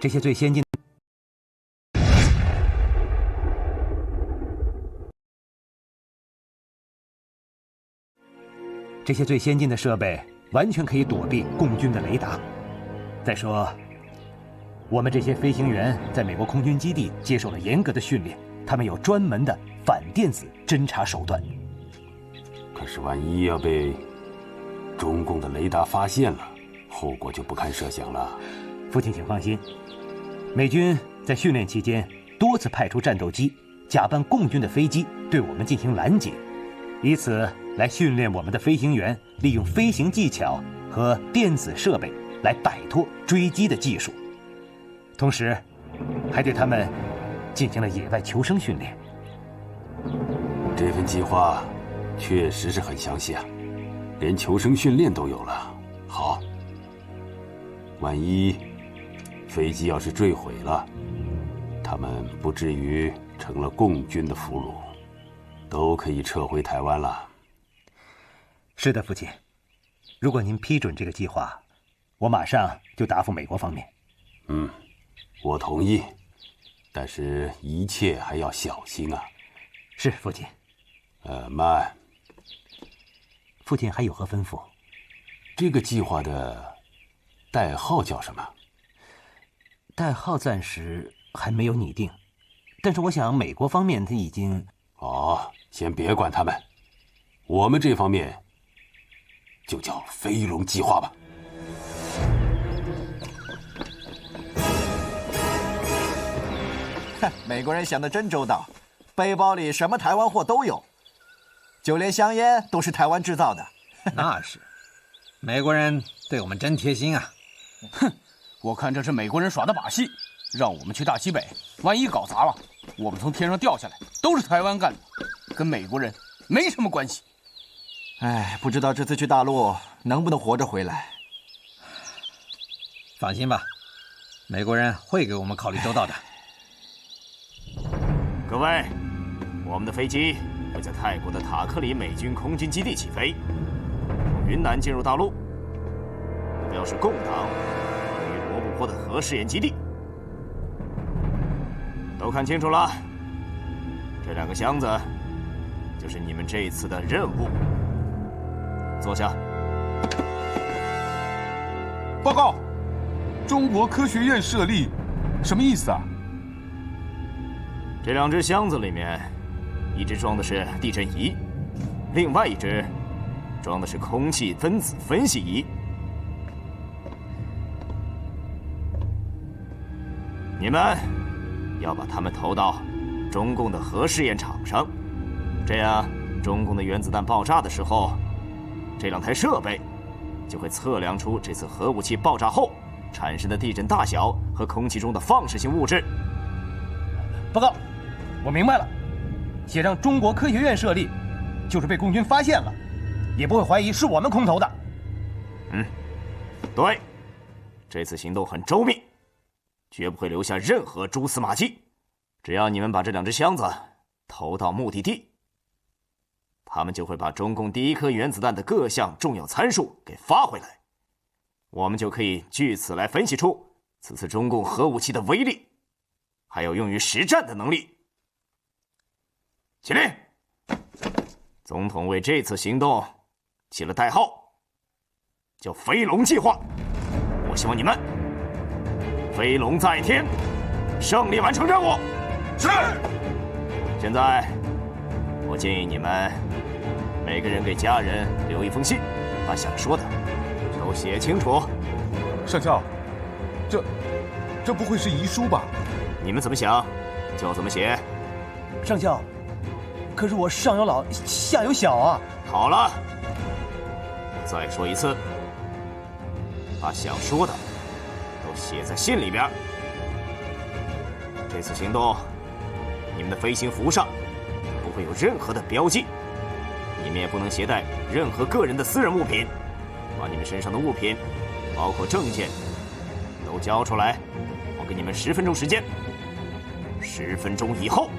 这些最先进的设备完全可以躲避共军的雷达。再说，我们这些飞行员在美国空军基地接受了严格的训练，他们有专门的反电子侦察手段。可是万一要被中共的雷达发现了，后果就不堪设想了。父亲，请放心，美军在训练期间多次派出战斗机，假扮共军的飞机对我们进行拦截，以此来训练我们的飞行员利用飞行技巧和电子设备来摆脱追击的技术，同时还对他们进行了野外求生训练。这份计划确实是很详细啊，连求生训练都有了。好，万一飞机要是坠毁了，他们不至于成了共军的俘虏，都可以撤回台湾了。是的，父亲，如果您批准这个计划，我马上就答复美国方面。我同意，但是一切还要小心啊。是，父亲。慢。父亲还有何吩咐？这个计划的代号叫什么？代号暂时还没有拟定，但是我想美国方面他已经……先别管他们，我们这方面就叫飞龙计划吧。美国人想得真周到，背包里什么台湾货都有，就连香烟都是台湾制造的。那是，美国人对我们真贴心啊！哼，我看这是美国人耍的把戏，让我们去大西北，万一搞砸了，我们从天上掉下来都是台湾干的，跟美国人没什么关系。哎，不知道这次去大陆能不能活着回来。放心吧，美国人会给我们考虑周到的。各位，我们的飞机会在泰国的塔克里美军空军基地起飞，从云南进入大陆，目标是共党与罗布泊的核试验基地。都看清楚了，这2个箱子就是你们这一次的任务。坐下。报告，中国科学院设立，什么意思啊？这2只箱子里面，一只装的是地震仪，另外一只装的是空气分子分析仪。你们要把它们投到中共的核试验场上，这样中共的原子弹爆炸的时候，这2台设备就会测量出这次核武器爆炸后产生的地震大小和空气中的放射性物质。报告，我明白了，写上中国科学院设立，就是被共军发现了，也不会怀疑是我们空投的。对，这次行动很周密，绝不会留下任何蛛丝马迹。只要你们把这2只箱子投到目的地，他们就会把中共第1颗原子弹的各项重要参数给发回来，我们就可以据此来分析出此次中共核武器的威力，还有用于实战的能力。起立！总统为这次行动起了代号，叫飞龙计划。我希望你们飞龙在天，胜利完成任务。是。现在，我建议你们每个人给家人留一封信，把想说的都写清楚。上校，这不会是遗书吧？你们怎么想，就怎么写。上校，可是我上有老下有小啊。好了，再说一次，把想说的都写在信里边。这次行动，你们的飞行服上不会有任何的标记，你们也不能携带任何个人的私人物品，把你们身上的物品，包括证件，都交出来。我给你们10分钟时间，10分钟以后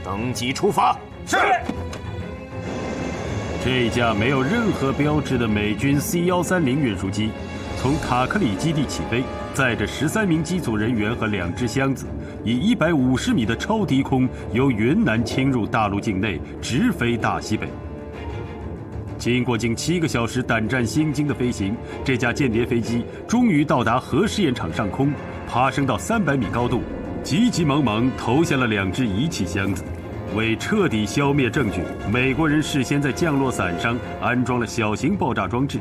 登机出发。是。这架没有任何标志的美军C-130运输机，从塔克里基地起飞，载着13名机组人员和2只箱子，以150米的超低空由云南侵入大陆境内，直飞大西北。经过近7个小时胆战心惊的飞行，这架间谍飞机终于到达核试验场上空，爬升到300米高度，急急忙忙投下了2只仪器箱子。为彻底消灭证据，美国人事先在降落伞上安装了小型爆炸装置，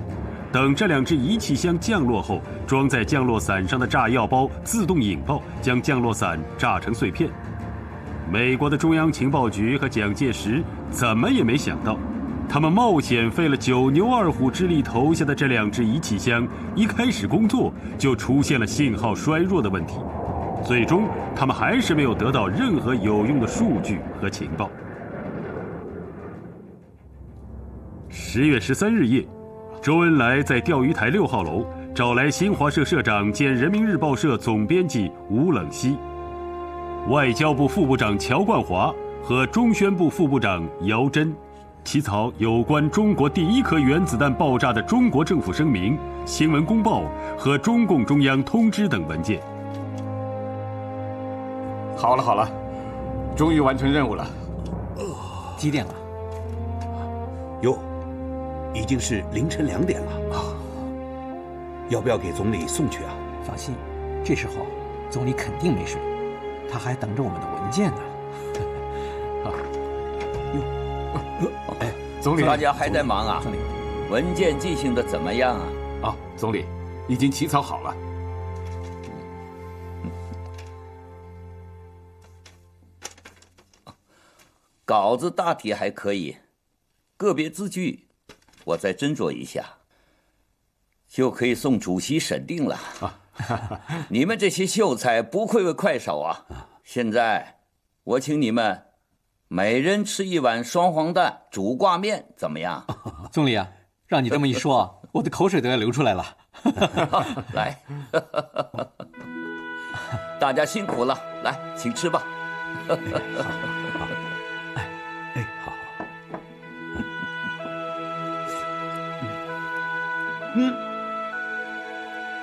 等这2只仪器箱降落后，装在降落伞上的炸药包自动引爆，将降落伞炸成碎片。美国的中央情报局和蒋介石怎么也没想到，他们冒险费了9牛2虎之力投下的这2只仪器箱，一开始工作就出现了信号衰弱的问题。最终，他们还是没有得到任何有用的数据和情报。10月13日夜，周恩来在钓鱼台6号楼找来新华社社长兼人民日报社总编辑吴冷西、外交部副部长乔冠华和中宣部副部长姚真，起草有关中国第1颗原子弹爆炸的中国政府声明、新闻公报和中共中央通知等文件。好了好了，终于完成任务了。几点了？哟，已经是凌晨2点了。要不要给总理送去啊？放心，这时候总理肯定没睡，他还等着我们的文件呢。哎，总理，大家还在忙啊？文件进行的怎么样啊？啊，总理，已经起草好了。稿子大体还可以，个别字句我再斟酌一下，就可以送主席审定了。你们这些秀才不愧为快手啊！现在我请你们每人吃1碗双黄蛋煮挂面，怎么样？总理啊，让你这么一说，我的口水都要流出来了。来，大家辛苦了，来，请吃吧。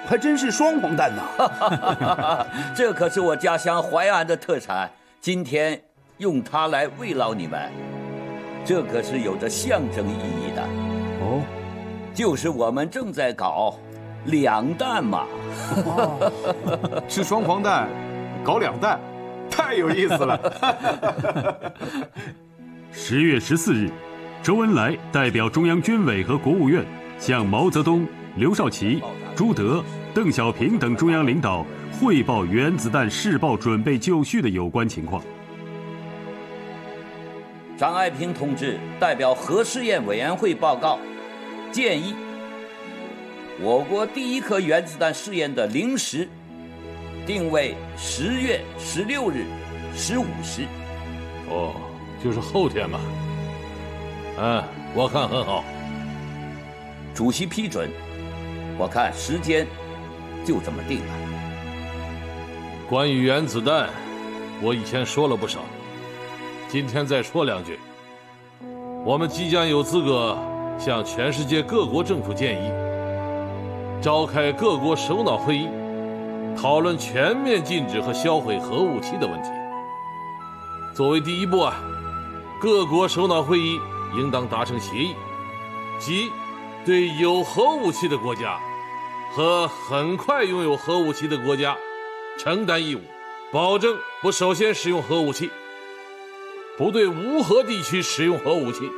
还真是双黄蛋呐！这可是我家乡淮安的特产，今天用它来慰劳你们，这可是有着象征意义的。哦，就是我们正在搞2弹嘛。吃双黄蛋，搞2弹，太有意思了。10月14日，周恩来代表中央军委和国务院向毛泽东、刘少奇、朱德、邓小平等中央领导汇报原子弹试爆准备就绪的有关情况。张爱萍同志代表核试验委员会报告，建议我国第1颗原子弹试验的零时定为10月16日15时。哦，就是后天嘛。我看很好。主席批准，我看时间就这么定了。关于原子弹，我以前说了不少，今天再说2句。我们即将有资格向全世界各国政府建议，召开各国首脑会议，讨论全面禁止和销毁核武器的问题。作为第1步各国首脑会议应当达成协议，即对有核武器的国家和很快拥有核武器的国家承担义务，保证不首先使用核武器，不对无核地区使用核武器，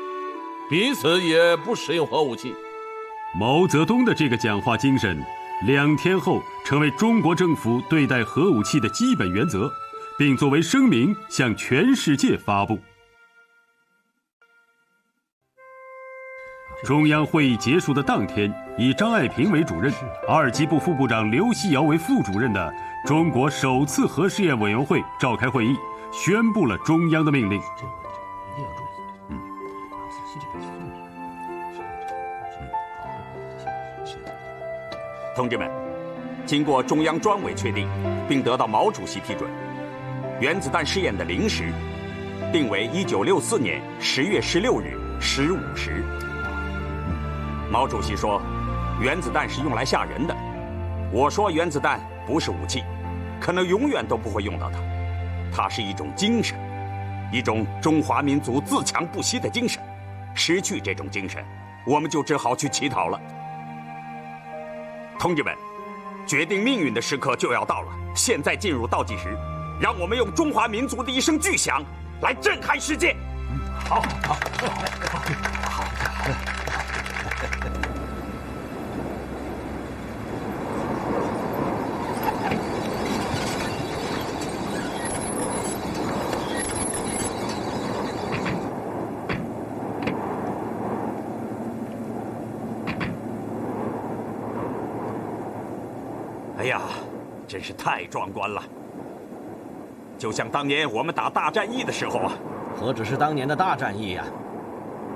彼此也不使用核武器。毛泽东的这个讲话精神，2天后成为中国政府对待核武器的基本原则，并作为声明向全世界发布。中央会议结束的当天，以张爱萍为主任、2级部副部长刘希尧为副主任的中国首次核试验委员会召开会议，宣布了中央的命令。同志们，经过中央专委确定，并得到毛主席批准，原子弹试验的零时定为1964年10月16日15时。毛主席说，原子弹是用来吓人的，我说原子弹不是武器，可能永远都不会用到它。它是一种精神，一种中华民族自强不息的精神。失去这种精神，我们就只好去乞讨了。同志们，决定命运的时刻就要到了，现在进入倒计时，让我们用中华民族的一声巨响来震撼世界。好。哎呀，真是太壮观了！就像当年我们打大战役的时候啊。何止是当年的大战役呀，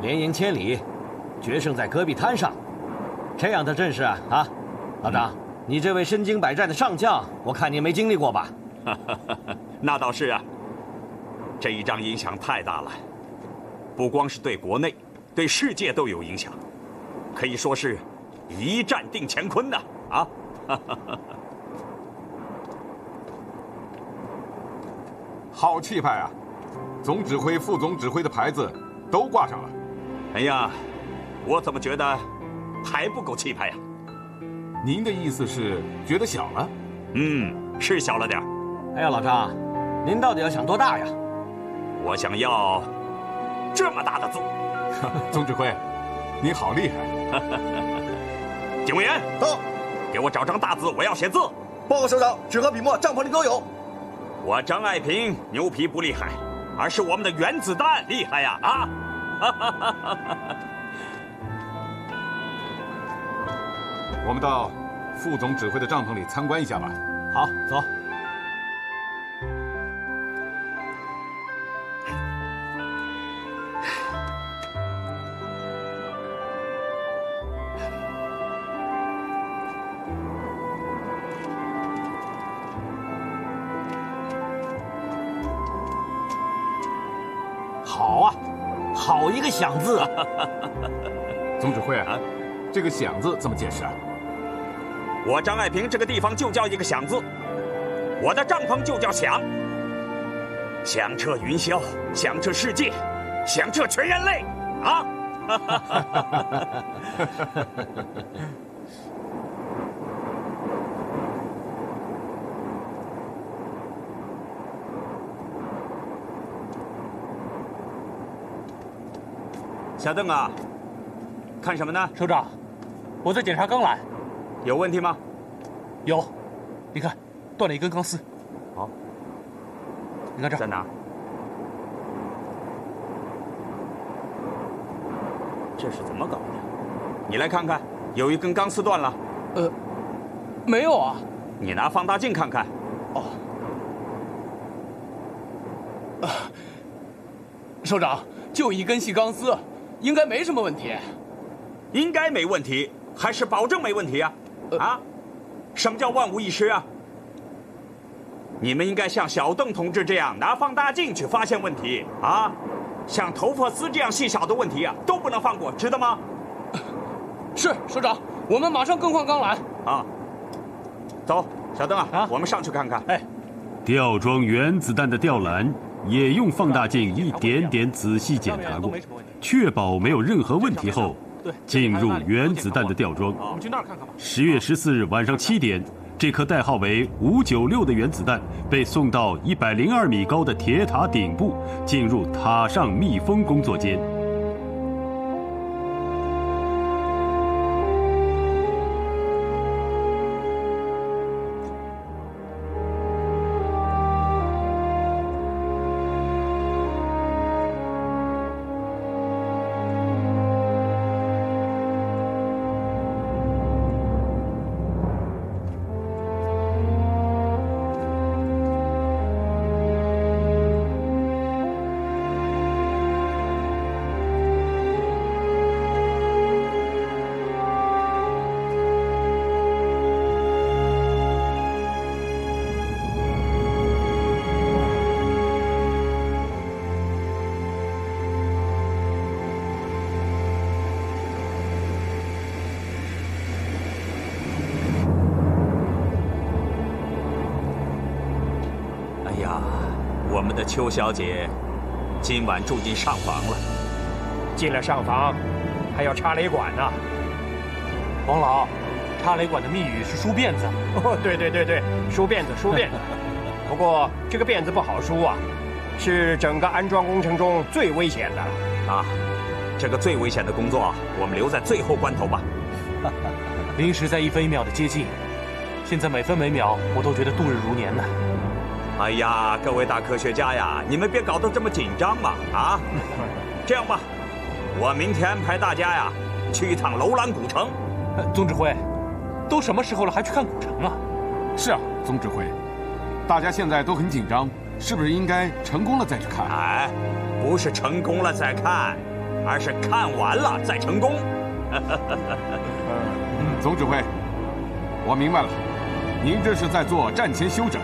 连营千里，决胜在戈壁滩上，这样的阵势啊，老张，你这位身经百战的上将，我看你没经历过吧？那倒是啊，这一仗影响太大了，不光是对国内，对世界都有影响，可以说是一战定乾坤呐！啊！好气派啊！总指挥、副总指挥的牌子都挂上了。哎呀，我怎么觉得还不够气派呀？您的意思是觉得小了？是小了点。哎呀，老张，您到底要想多大呀？我想要这么大的字。总指挥，您好厉害！警卫员到，给我找张大字，我要写字。报告首长，纸和笔墨帐篷里都有。我张爱萍牛皮不厉害，而是我们的原子弹厉害呀！啊！我们到副总指挥的帐篷里参观一下吧。好，走。好啊，好一个响字啊！总指挥啊，这个响字怎么解释啊？我张爱萍这个地方就叫一个响字，我的帐篷就叫响，响彻云霄，响彻世界，响彻全人类啊！小邓啊，看什么呢？首长，我在检查钢缆，有问题吗？有，你看，断了一根钢丝。好，你看这儿在哪儿？这是怎么搞的？你来看看，有一根钢丝断了。没有啊。你拿放大镜看看。哦。首长，就一根细钢丝，应该没什么问题。应该没问题，还是保证没问题啊？啊？什么叫万无一失啊？你们应该像小邓同志这样拿放大镜去发现问题啊！像头发丝这样细小的问题啊，都不能放过，知道吗？是，首长，我们马上更换钢缆。啊，走，小邓啊，我们上去看看。哎，吊装原子弹的吊篮也用放大镜一点点仔细检查过，确保没有任何问题后，进入原子弹的吊装。我们去那儿看看吧。10月14日晚上7点，这颗代号为596的原子弹被送到102米高的铁塔顶部，进入塔上密封工作间。呀，我们的邱小姐今晚住进上房了。进了上房，还要插雷管呢。王老，插雷管的密语是梳辫子。哦，对，梳辫子。不过这个辫子不好梳啊，是整个安装工程中最危险的了。啊，这个最危险的工作，我们留在最后关头吧。临时在1分1秒的接近，现在每分每秒我都觉得度日如年呢。哎呀，各位大科学家呀，你们别搞得这么紧张嘛！啊，这样吧，我明天安排大家呀去一趟楼兰古城。总指挥，都什么时候了还去看古城啊？是啊，总指挥，大家现在都很紧张，是不是应该成功了再去看？哎，不是成功了再看，而是看完了再成功。总指挥，我明白了，您这是在做战前休整。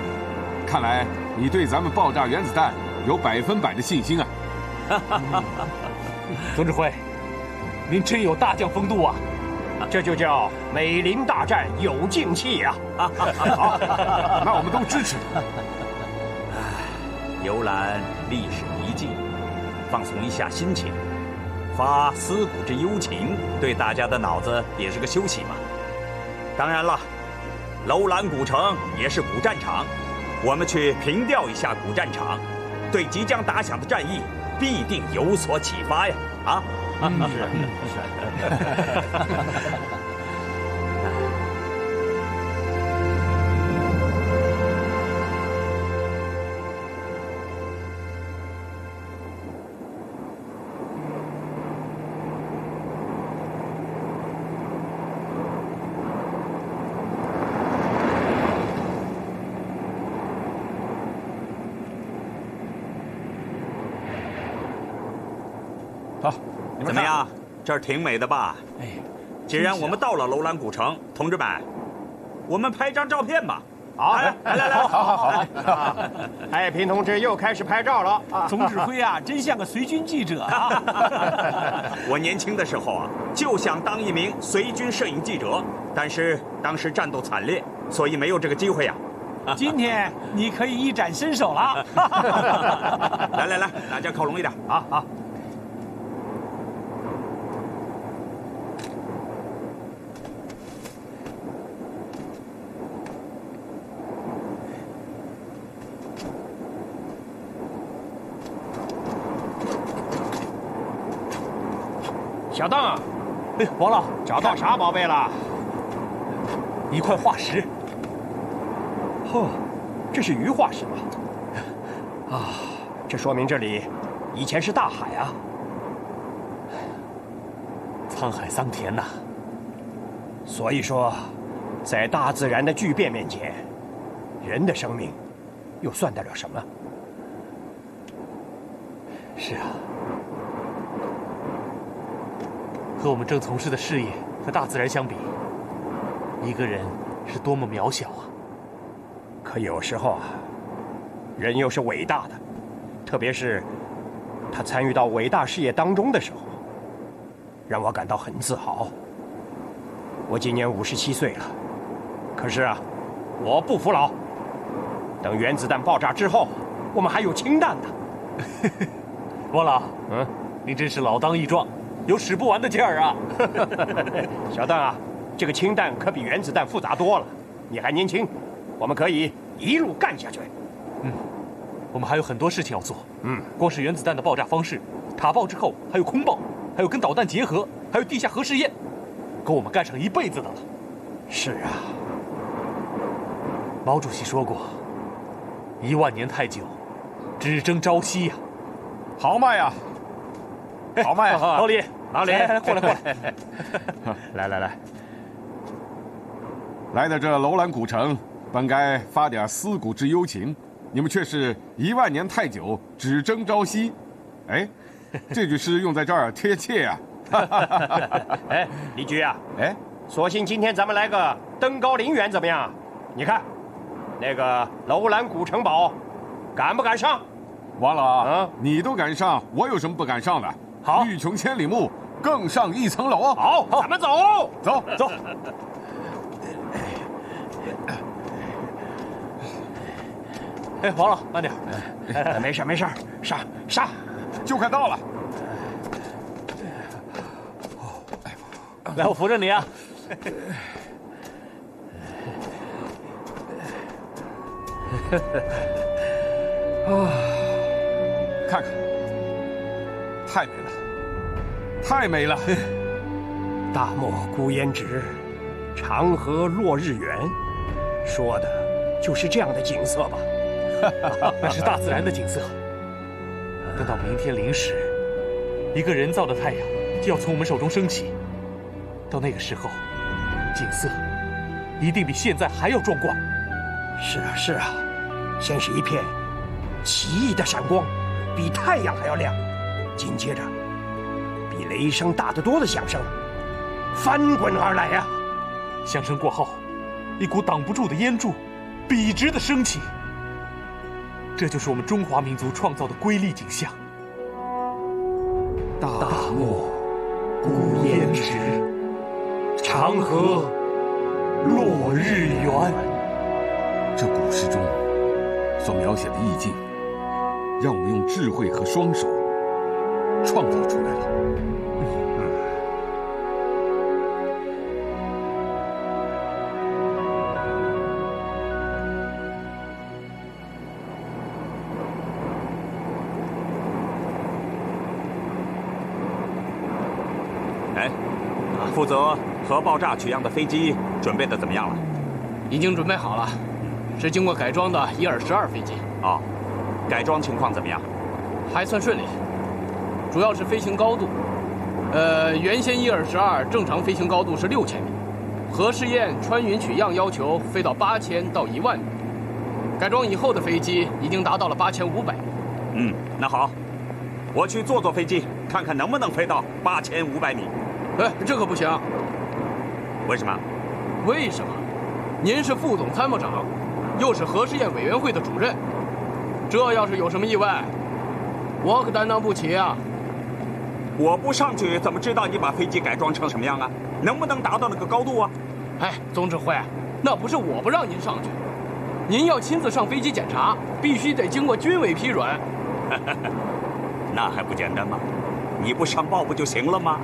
看来你对咱们爆炸原子弹有100%的信心啊！总指挥，您真有大将风度啊！这就叫美林大战有静气呀！好，那我们都支持。游览历史遗迹，放松一下心情，发思古之幽情，对大家的脑子也是个休息嘛。当然了，楼兰古城也是古战场。我们去凭吊一下古战场，对即将打响的战役必定有所启发呀！啊，好，怎么样？这儿挺美的吧？哎，既然我们到了楼兰古城，同志们，我们拍张照片吧。好，来，好。爱平同志又开始拍照了。总指挥啊，真像个随军记者啊！我年轻的时候啊，就想当一名随军摄影记者，但是当时战斗惨烈，所以没有这个机会呀。今天你可以一展身手了。来，大家靠拢一点。好。小邓啊，哎，王老找到啥宝贝了？一块化石。嚯，这是鱼化石吗？啊，这说明这里以前是大海啊。沧海桑田呐。所以说，在大自然的巨变面前，人的生命又算得了什么？是啊。和我们正从事的事业和大自然相比，一个人是多么渺小啊！可有时候啊，人又是伟大的，特别是他参与到伟大事业当中的时候，让我感到很自豪。我今年57岁了，可是啊，我不服老。等原子弹爆炸之后，我们还有氢弹呢。王老，您真是老当益壮。有使不完的劲儿啊！小邓啊，这个氢弹可比原子弹复杂多了。你还年轻，我们可以一路干下去。我们还有很多事情要做。光是原子弹的爆炸方式，塔爆之后还有空爆，还有跟导弹结合，还有地下核试验，够我们干上一辈子的了。是啊，毛主席说过，10000年太久，只争朝夕呀。豪迈呀！好卖啊！老李，过来，来，来到这楼兰古城，本该发点思古之幽情，你们却是10000年太久，只争朝夕。哎，这句诗用在这儿贴切呀！哎，李局啊，索性今天咱们来个登高陵园怎么样？你看，那个楼兰古城堡，敢不敢上？王老，你都敢上，我有什么不敢上的？好，欲穷千里目，更上一层楼。好，咱们走。哎，王老，慢点。没事没事，上，就快到了。来，我扶着你啊。看看，太美了，太美了！大漠孤烟直，长河落日圆，说的就是这样的景色吧？那是大自然的景色。等到明天0时，一个人造的太阳就要从我们手中升起，到那个时候，景色一定比现在还要壮观。是啊，先是一片奇异的闪光，比太阳还要亮，紧接着比雷声大得多的响声翻滚而来呀！响声过后，一股挡不住的烟柱笔直的升起，这就是我们中华民族创造的瑰丽景象。大漠孤烟直，长河落日圆。这古诗中所描写的意境，让我们用智慧和双手创造出来了。哎，负责核爆炸取样的飞机准备的怎么样了？已经准备好了，是经过改装的伊尔-12飞机。哦，改装情况怎么样？还算顺利，主要是飞行高度。原先伊尔-12正常飞行高度是6000米，核试验穿云取样要求飞到8000到10000米，改装以后的飞机已经达到了8500米。那好，我去坐飞机，看看能不能飞到8500米。这可不行。为什么？为什么？您是副总参谋长，又是核试验委员会的主任，这要是有什么意外，我可担当不起啊！我不上去怎么知道你把飞机改装成什么样啊？能不能达到那个高度啊？总指挥，那不是我不让您上去，您要亲自上飞机检查，必须得经过军委批准。那还不简单吗？你不上报不就行了吗？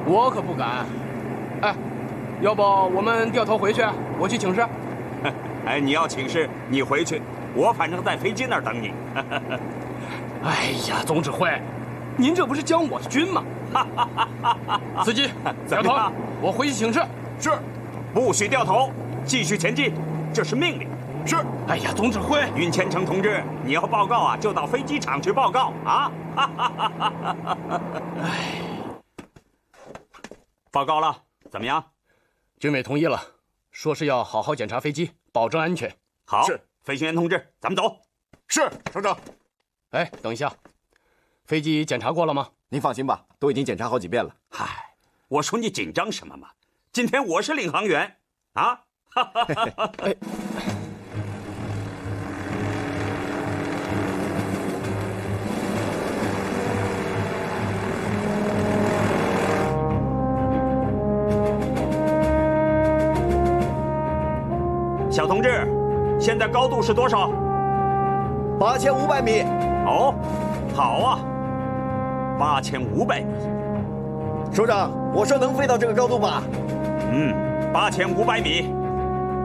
我可不敢。要不我们掉头回去，我去请示。你要请示你回去，我反正在飞机那儿等你。总指挥，您这不是将我的军吗？司机，掉头，我回去请示。是，不许掉头，继续前进，这是命令。是。总指挥，윤千成同志，你要报告啊，就到飞机场去报告啊。报告了，怎么样？军委同意了，说是要好好检查飞机，保证安全。好，是。飞行员同志，咱们走。是，首长。等一下，飞机检查过了吗？您放心吧，都已经检查好几遍了。我说你紧张什么嘛？今天我是领航员啊！小同志，现在高度是多少？8500米。哦，好啊，8500米。首长，我说能飞到这个高度吧？8500米，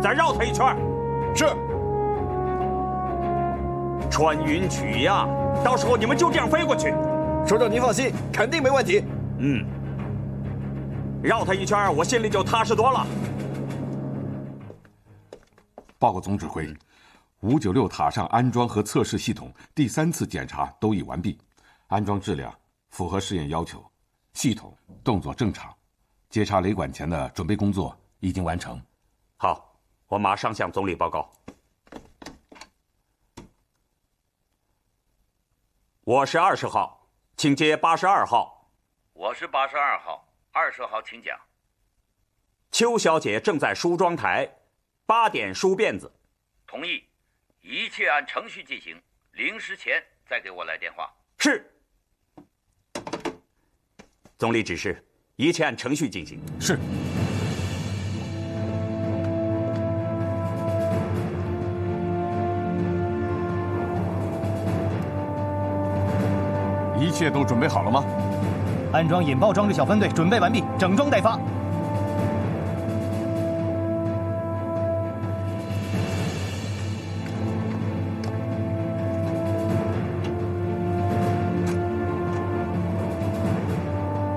再绕它一圈。是。穿云取样，到时候你们就这样飞过去。首长您放心，肯定没问题。绕它一圈，我心里就踏实多了。报告总指挥，596塔上安装和测试系统第3次检查都已完毕，安装质量符合试验要求，系统动作正常，接插雷管前的准备工作已经完成。好，我马上向总理报告。我是20号，请接82号。我是82号，20号请讲。邱小姐正在梳妆台，8点梳辫子。同意，一切按程序进行，0时前再给我来电话。是。总理指示，一切按程序进行。是。一切都准备好了吗？安装引爆装置小分队准备完毕，整装待发。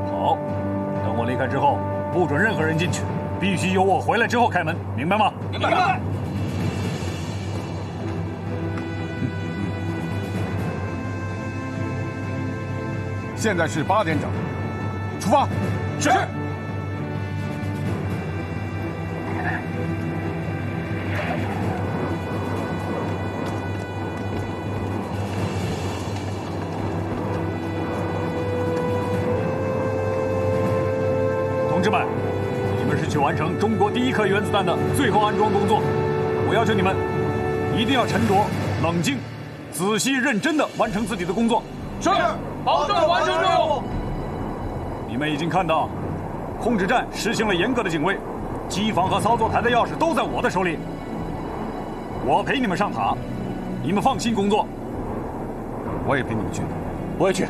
好，等我离开之后，不准任何人进去，必须由我回来之后开门，明白吗？明白。现在是8点整，出发。是。同志们，你们是去完成中国第1颗原子弹的最后安装工作。我要求你们一定要沉着、冷静、仔细、认真地完成自己的工作。是。保证完成任务。你们已经看到，控制站实行了严格的警卫，机房和操作台的钥匙都在我的手里。我陪你们上塔，你们放心工作。我也陪你们去。我也去。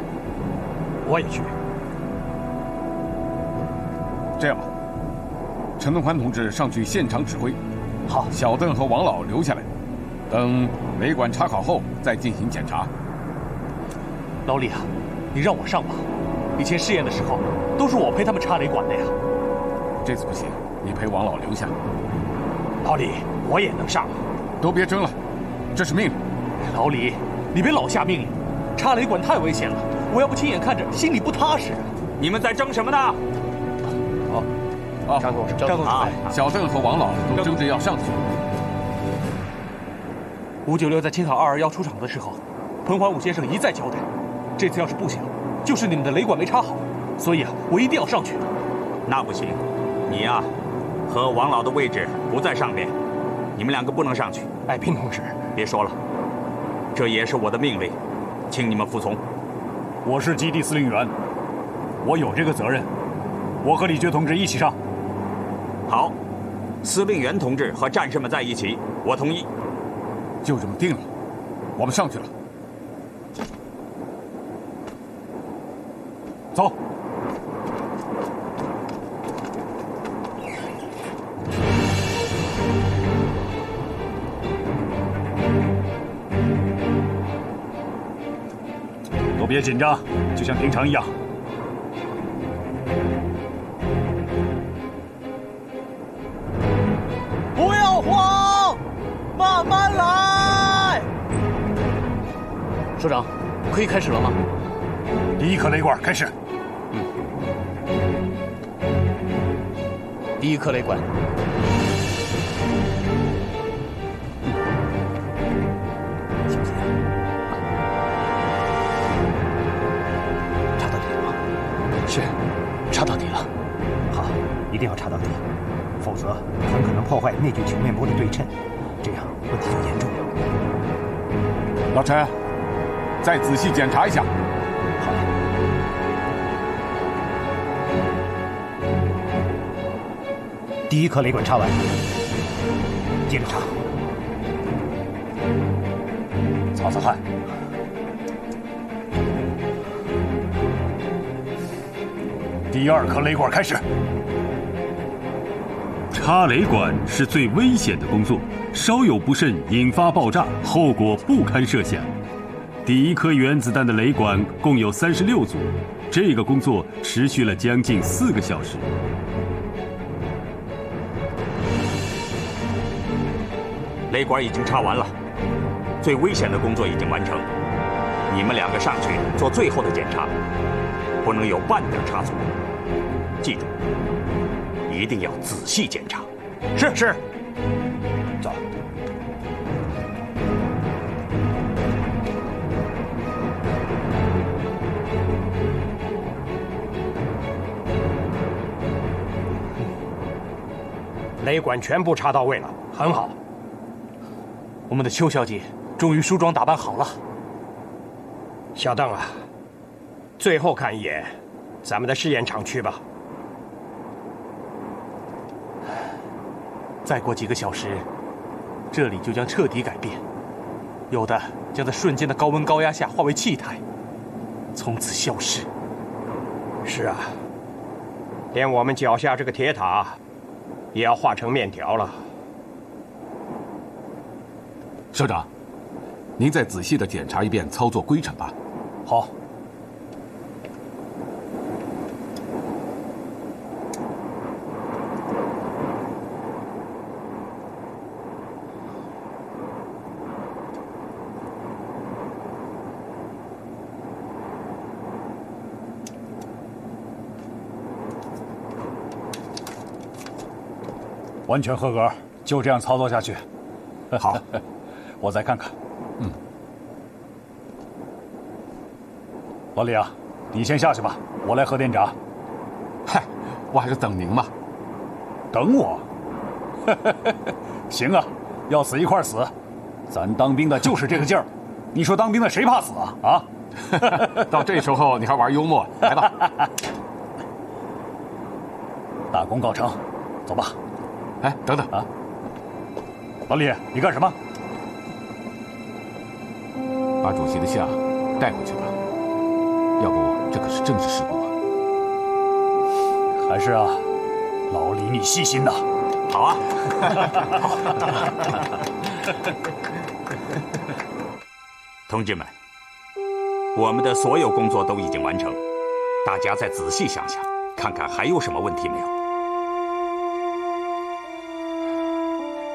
我也去。这样吧，陈东宽同志上去现场指挥，好，小邓和王老留下来，等雷管插好后再进行检查。老李啊，你让我上吧。以前试验的时候，都是我陪他们插雷管的呀。这次不行，你陪王老留下。老李，我也能上。都别争了，这是命令。老李，你别老下命令，插雷管太危险了，我要不亲眼看着，心里不踏实啊。你们在争什么呢？张同志，小邓和王老都争着要上去。596在青岛221出场的时候，彭怀武先生一再交代，这次要是不行，就是你们的雷管没插好，所以啊，我一定要上去。那不行，你呀，和王老的位置不在上面，你们2个不能上去。哎，斌同志，别说了，这也是我的命令，请你们服从。我是基地司令员，我有这个责任。我和李觉同志一起上。好，司令员同志和战士们在一起，我同意。就这么定了，我们上去了。走。都别紧张，就像平常一样。不要慌，慢慢来。首长，可以开始了吗？第1颗雷管开始。第1颗雷管。小心啊！插到底了吗？是，插到底了。好，一定要插到底，否则很可能破坏内聚球面波的对称，这样问题就严重了。老陈，再仔细检查一下。好的。第1颗雷管插完，接着插。擦擦汗。第2颗雷管开始。插雷管是最危险的工作，稍有不慎引发爆炸，后果不堪设想。第1颗原子弹的雷管共有36组，这个工作持续了将近4个小时。雷管已经插完了，最危险的工作已经完成。你们2个上去做最后的检查，不能有半点差错。记住，一定要仔细检查。是。走。雷管全部插到位了，很好。我们的邱小姐终于梳妆打扮好了。小邓啊，最后看一眼咱们的试验场区吧。再过几个小时，这里就将彻底改变，有的将在瞬间的高温高压下化为气态，从此消失。是啊，连我们脚下这个铁塔，也要化成面条了。社长，您再仔细地检查一遍操作规程吧。好。完全合格，就这样操作下去。好，我再看看。老李啊，你先下去吧，我来核电闸。嗨，我还是等您嘛。等我？行啊，要死一块死。咱当兵的就是这个劲儿。你说当兵的谁怕死啊？啊？到这时候你还玩幽默？来吧。大功告成，走吧。哎，等等啊！老李，你干什么？把主席的像带回去吧，要不这可是政治事故啊！还是啊，老李你细心呐。好啊。同志们，我们的所有工作都已经完成，大家再仔细想想，看看还有什么问题没有。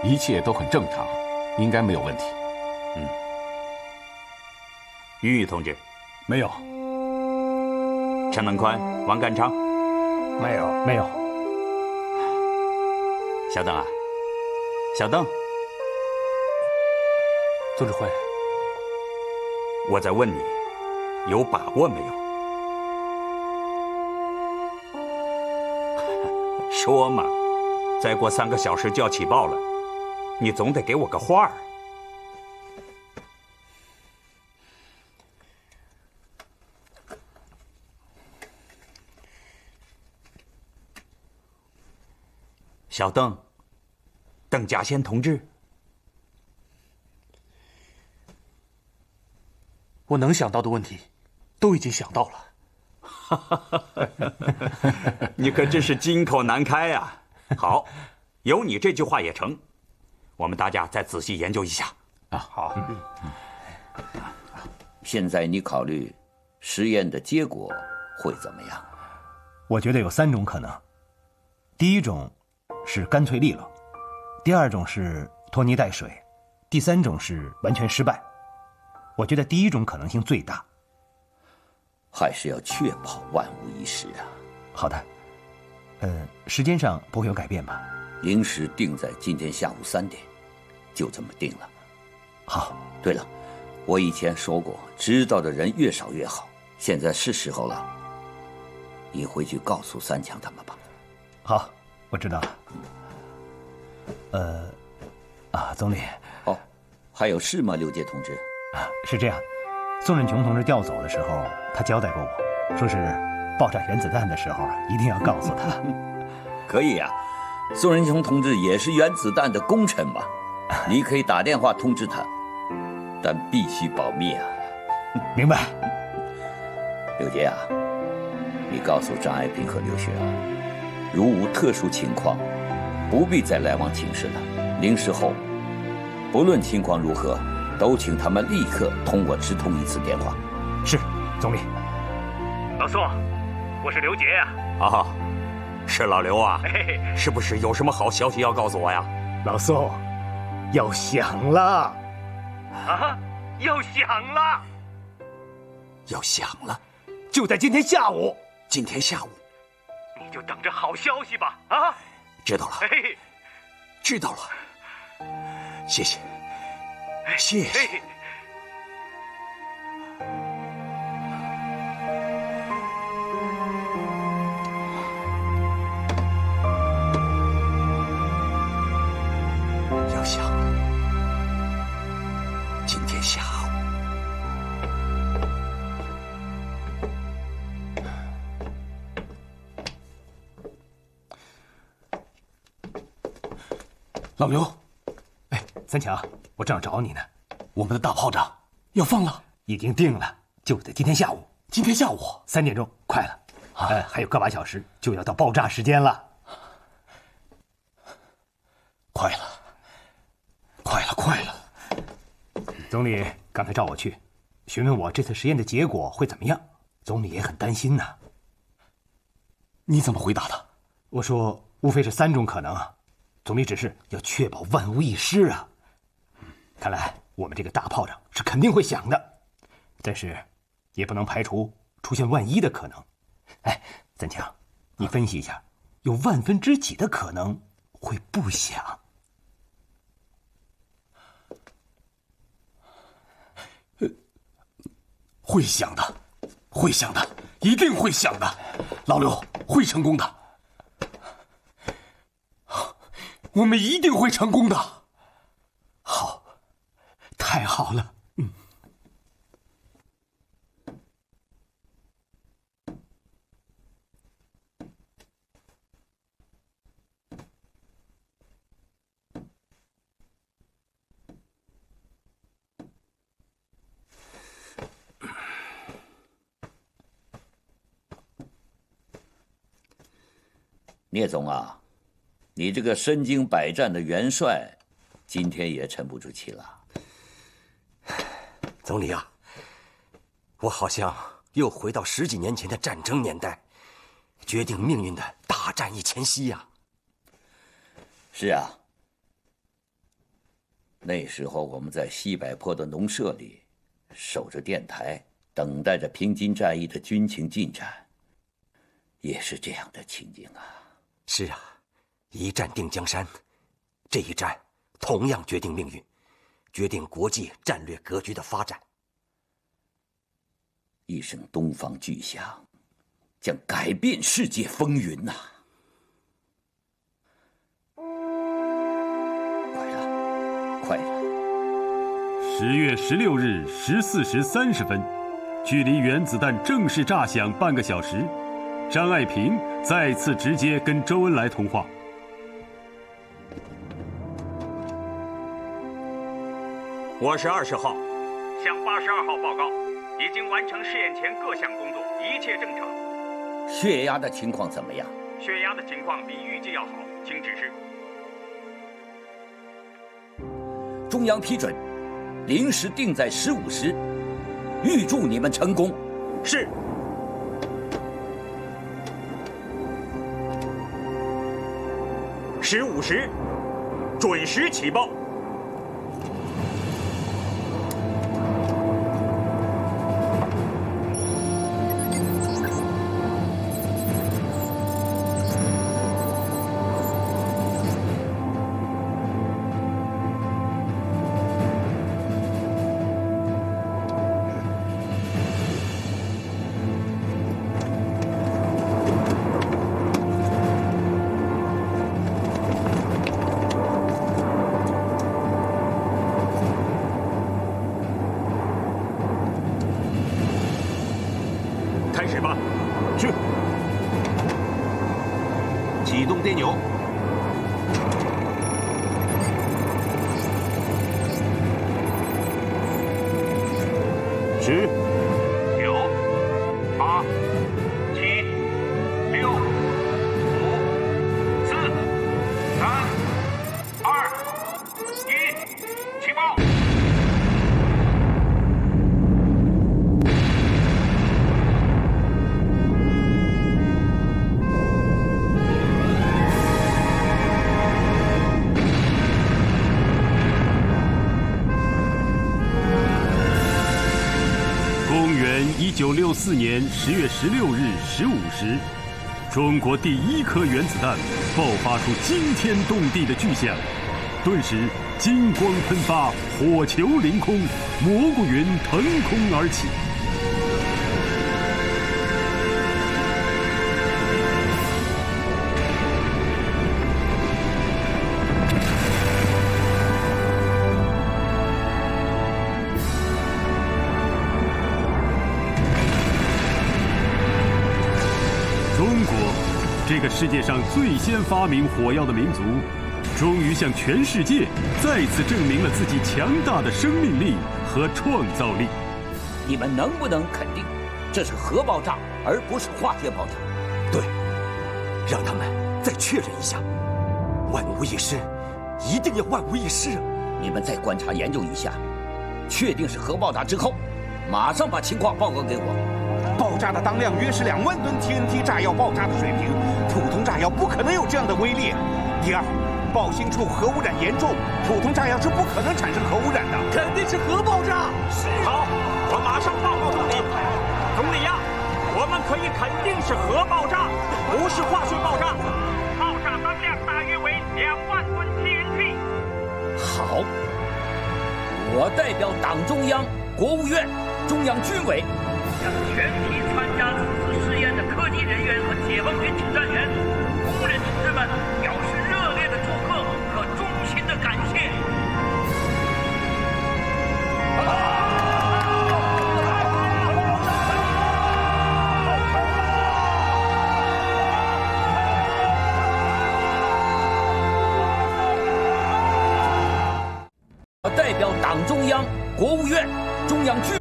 一切都很正常，应该没有问题。于宇同志，没有。陈文宽、王干昌，没有，没有。小邓啊，小邓，总指挥，我在问你，有把握没有？说嘛，再过3个小时就要起爆了。你总得给我个话儿。小邓，邓稼先同志，我能想到的问题，都已经想到了。你可真是金口难开呀！好，有你这句话也成。我们大家再仔细研究一下啊！好。现在你考虑实验的结果会怎么样？我觉得有3种可能。第一种是干脆利落，第2种是拖泥带水，第3种是完全失败。我觉得第1种可能性最大。还是要确保万无一失啊。好的。时间上不会有改变吧？临时定在今天下午3点。就这么定了。好。对了，我以前说过，知道的人越少越好。现在是时候了，你回去告诉3强他们吧。好，我知道了。总理。哦，还有事吗，刘杰同志？是这样，宋任穷同志调走的时候，他交代过我，说是爆炸原子弹的时候一定要告诉他。可以呀，宋任穷同志也是原子弹的功臣嘛。你可以打电话通知他，但必须保密啊。明白。刘杰啊，你告诉张爱萍和刘雪啊，如无特殊情况，不必再来往寝室了。临时后，不论情况如何，都请他们立刻同我直通1次电话。是，总理。老宋，我是刘杰呀。啊，是老刘啊。是不是有什么好消息要告诉我呀？老宋。要响了啊！要响了，要响了，就在今天下午。今天下午，你就等着好消息吧！啊，知道了，知道了，谢谢，谢谢。要响了。今天下午，老刘，3强，我正要找你呢。我们的大炮仗要放了，已经定了，就在今天下午。今天下午3点钟，快了。还有个把小时就要到爆炸时间了。快了！总理刚才找我去，询问我这次实验的结果会怎么样。总理也很担心呢。你怎么回答的？我说无非是3种可能啊。总理指示要确保万无一失啊。看来我们这个大炮仗是肯定会响的，但是也不能排除出现万一的可能。三强，你分析一下，有万分之几的可能会不响？会响的，一定会响的，老刘会成功的，我们一定会成功的。好，太好了。聂总啊，你这个身经百战的元帅，今天也沉不住气了。总理啊，我好像又回到10几年前的战争年代，决定命运的大战役前夕呀。是啊，那时候我们在西柏坡的农舍里，守着电台，等待着平津战役的军情进展，也是这样的情景啊。是啊，一战定江山，这一战同样决定命运，决定国际战略格局的发展。一声东方巨响，将改变世界风云呐！快了！10月16日14时30分，距离原子弹正式炸响半个小时。张爱萍再次直接跟周恩来通话。我是20号，向82号报告，已经完成试验前各项工作，一切正常。血压的情况怎么样？血压的情况比预计要好，请指示。中央批准，临时定在15时，预祝你们成功。是。15时，准时起爆。启动电钮。10、9、8、7、6、5、4、3、2、1，起爆！1964年10月16日15时，中国第1颗原子弹爆发出惊天动地的巨响，顿时金光喷发，火球凌空，蘑菇云腾空而起。这个世界上最先发明火药的民族，终于向全世界再次证明了自己强大的生命力和创造力。你们能不能肯定，这是核爆炸，而不是化学爆炸。对，让他们再确认一下。万无一失，一定要万无一失啊！你们再观察研究一下，确定是核爆炸之后，马上把情况报告给我。爆炸的当量约是2万吨 TNT 炸药爆炸的水平，普通炸药不可能有这样的威力。第二，爆心处核污染严重，普通炸药是不可能产生核污染的，肯定是核爆炸。好，我马上报告总理。总理呀，我们可以肯定是核爆炸，不是化学爆炸。爆炸当量大约为2万吨 TNT。好，我代表党中央、国务院、中央军委，向全体参加此次试验的科技人员和解放军指战员、工人同志们表示热烈的祝贺和衷心的感谢。我代表党中央、国务院、中央军。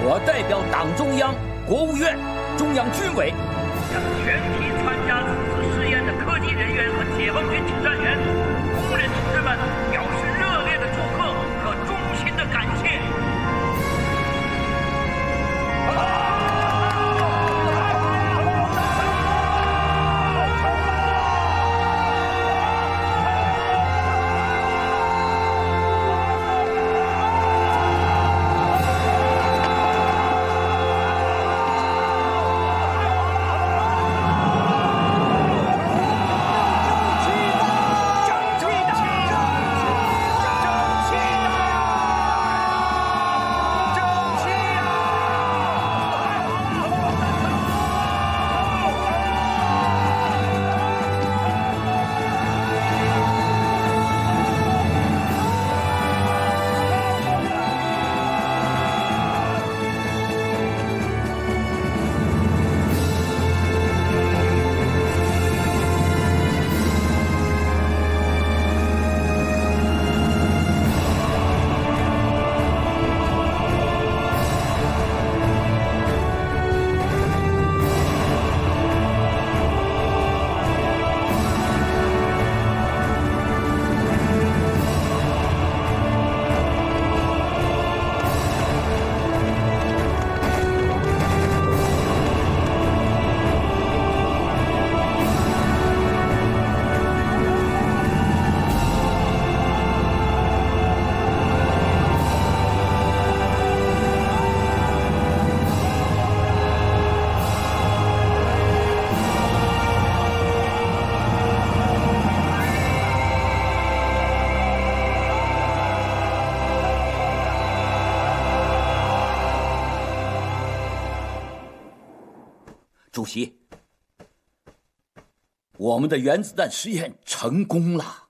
我代表党中央、国务院、中央军委，向全体参加此次试验的科技人员和解放军指战员、工人同志们表示热烈的祝贺和衷心的感谢。主席，我们的原子弹实验成功了。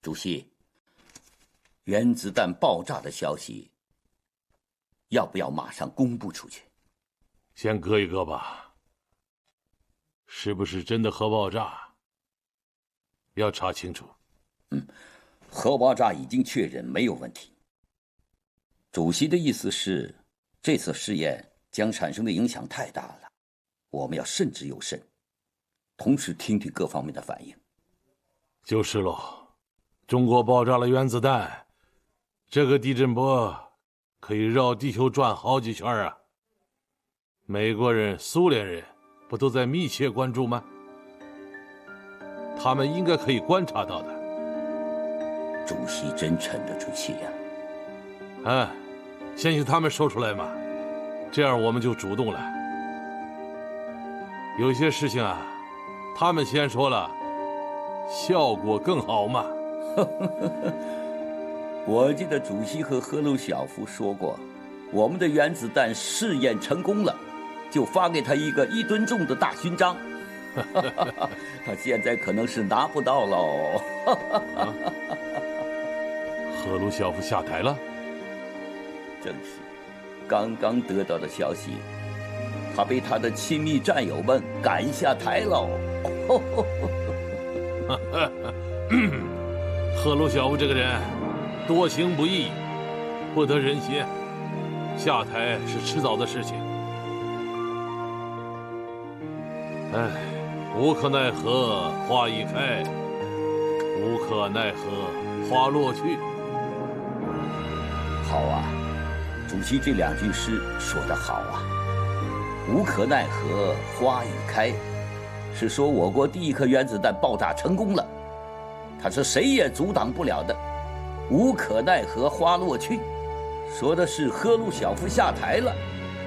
主席，原子弹爆炸的消息要不要马上公布出去？先搁一搁吧。是不是真的核爆炸？要查清楚。核爆炸已经确认没有问题。主席的意思是，这次试验将产生的影响太大了，我们要慎之又慎，同时听听各方面的反应。就是喽，中国爆炸了原子弹，这个地震波可以绕地球转好几圈啊！美国人、苏联人不都在密切关注吗？他们应该可以观察到的。主席真沉得住气呀！先由他们说出来嘛，这样我们就主动了。有些事情啊，他们先说了，效果更好嘛。我记得主席和赫鲁晓夫说过，我们的原子弹试验成功了，就发给他一个1吨重的大勋章。现在可能是拿不到喽。赫鲁晓夫下台了？正是，刚刚得到的消息，他被他的亲密战友们赶下台喽。赫鲁晓夫这个人多行不义，不得人心，下台是迟早的事情。哎，无可奈何花已开，无可奈何花落去。好啊，主席这2句诗说得好啊。无可奈何花已开，是说我国第1颗原子弹爆炸成功了，它是谁也阻挡不了的。无可奈何花落去，说的是赫鲁晓夫下台了，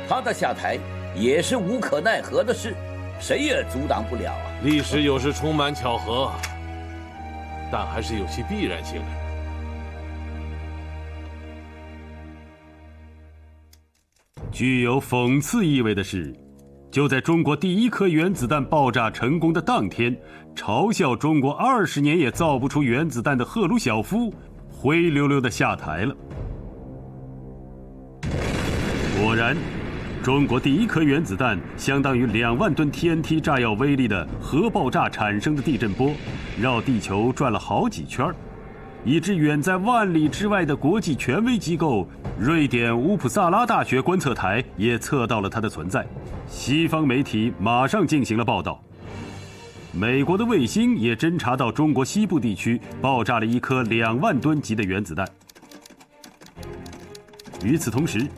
他的下台也是无可奈何的事，谁也阻挡不了啊。历史有时充满巧合，但还是有其必然性的。具有讽刺意味的是，就在中国第1颗原子弹爆炸成功的当天，嘲笑中国20年也造不出原子弹的赫鲁晓夫灰溜溜地下台了。果然，中国第1颗原子弹相当于2万吨 TNT 炸药威力的核爆炸产生的地震波，绕地球转了好几圈，以致远在万里之外的国际权威机构瑞典乌普萨拉大学观测台也测到了它的存在。西方媒体马上进行了报道。美国的卫星也侦察到中国西部地区爆炸了1颗2万吨级的原子弹。与此同时，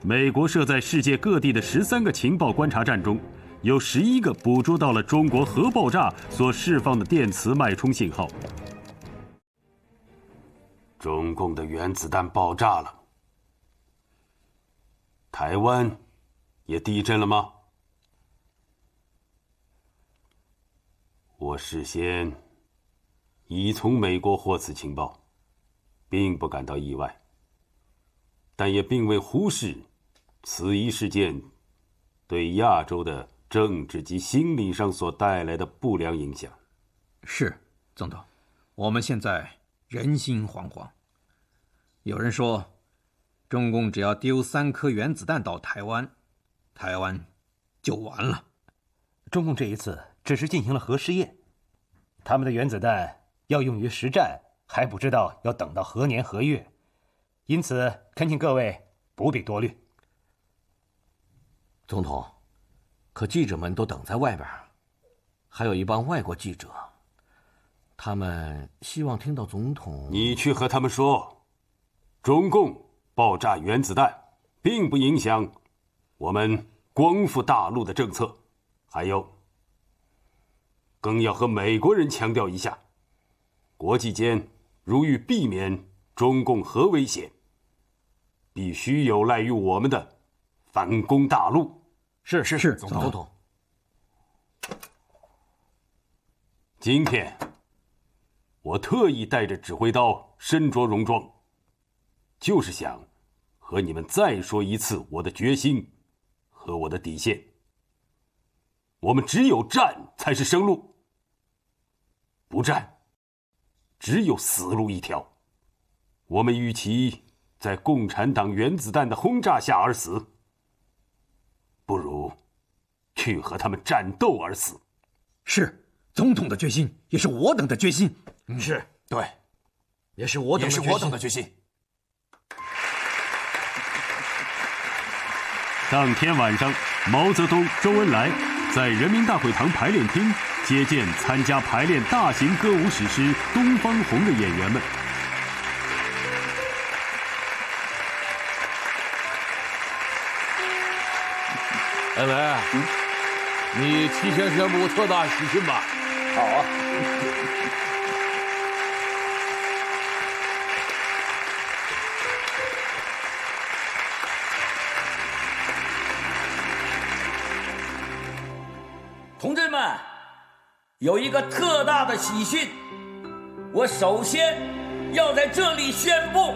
美国设在世界各地的13个情报观察站中，有11个捕捉到了中国核爆炸所释放的电磁脉冲信号。中共的原子弹爆炸了，台湾也地震了吗？我事先已从美国获此情报，并不感到意外，但也并未忽视此一事件对亚洲的政治及心理上所带来的不良影响。是，总统，我们现在人心惶惶。有人说，中共只要丢3颗原子弹到台湾，台湾就完了。中共这一次只是进行了核试验，他们的原子弹要用于实战，还不知道要等到何年何月，因此恳请各位不必多虑。总统，可记者们都等在外边，还有一帮外国记者，他们希望听到总统。你去和他们说，中共爆炸原子弹并不影响我们光复大陆的政策。还有，更要和美国人强调一下，国际间如欲避免中共核威胁，必须有赖于我们的反攻大陆。是，总统。今天，我特意带着指挥刀，身着戎装，就是想和你们再说一次我的决心和我的底线。我们只有战才是生路，不战，只有死路一条。我们与其在共产党原子弹的轰炸下而死，不如去和他们战斗而死。是，总统的决心，也是我等的决心。是，对，也是我等的决心。当天晚上，毛泽东、周恩来在人民大会堂排练厅接见参加排练大型歌舞史诗《东方红》的演员们。恩来，你提前宣布特大喜讯吧。好啊。同志们，有一个特大的喜讯，我首先要在这里宣布。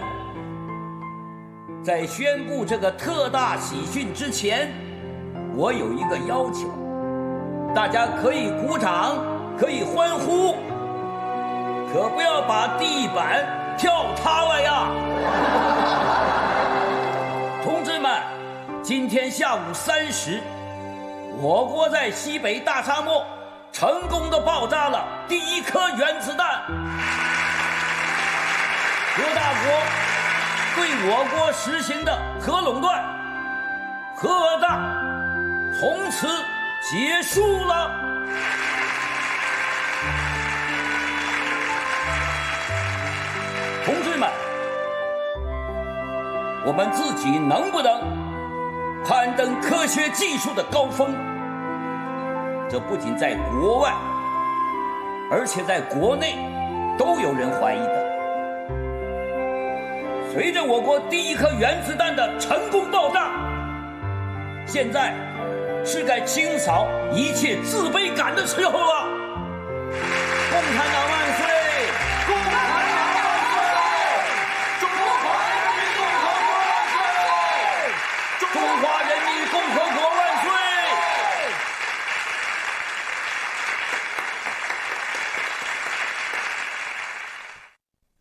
在宣布这个特大喜讯之前，我有一个要求，大家可以鼓掌，可以欢呼，可不要把地板跳塌了呀！同志们，今天下午3时，我国在西北大沙漠成功的爆炸了第1颗原子弹。各大国对我国实行的核垄断、核讹诈从此结束了。同志们，我们自己能不能攀登科学技术的高峰？这不仅在国外，而且在国内都有人怀疑的。随着我国第1颗原子弹的成功爆炸，现在是该清扫一切自卑感的时候了。共产党万岁！共产党万岁！中华人民共和国万岁！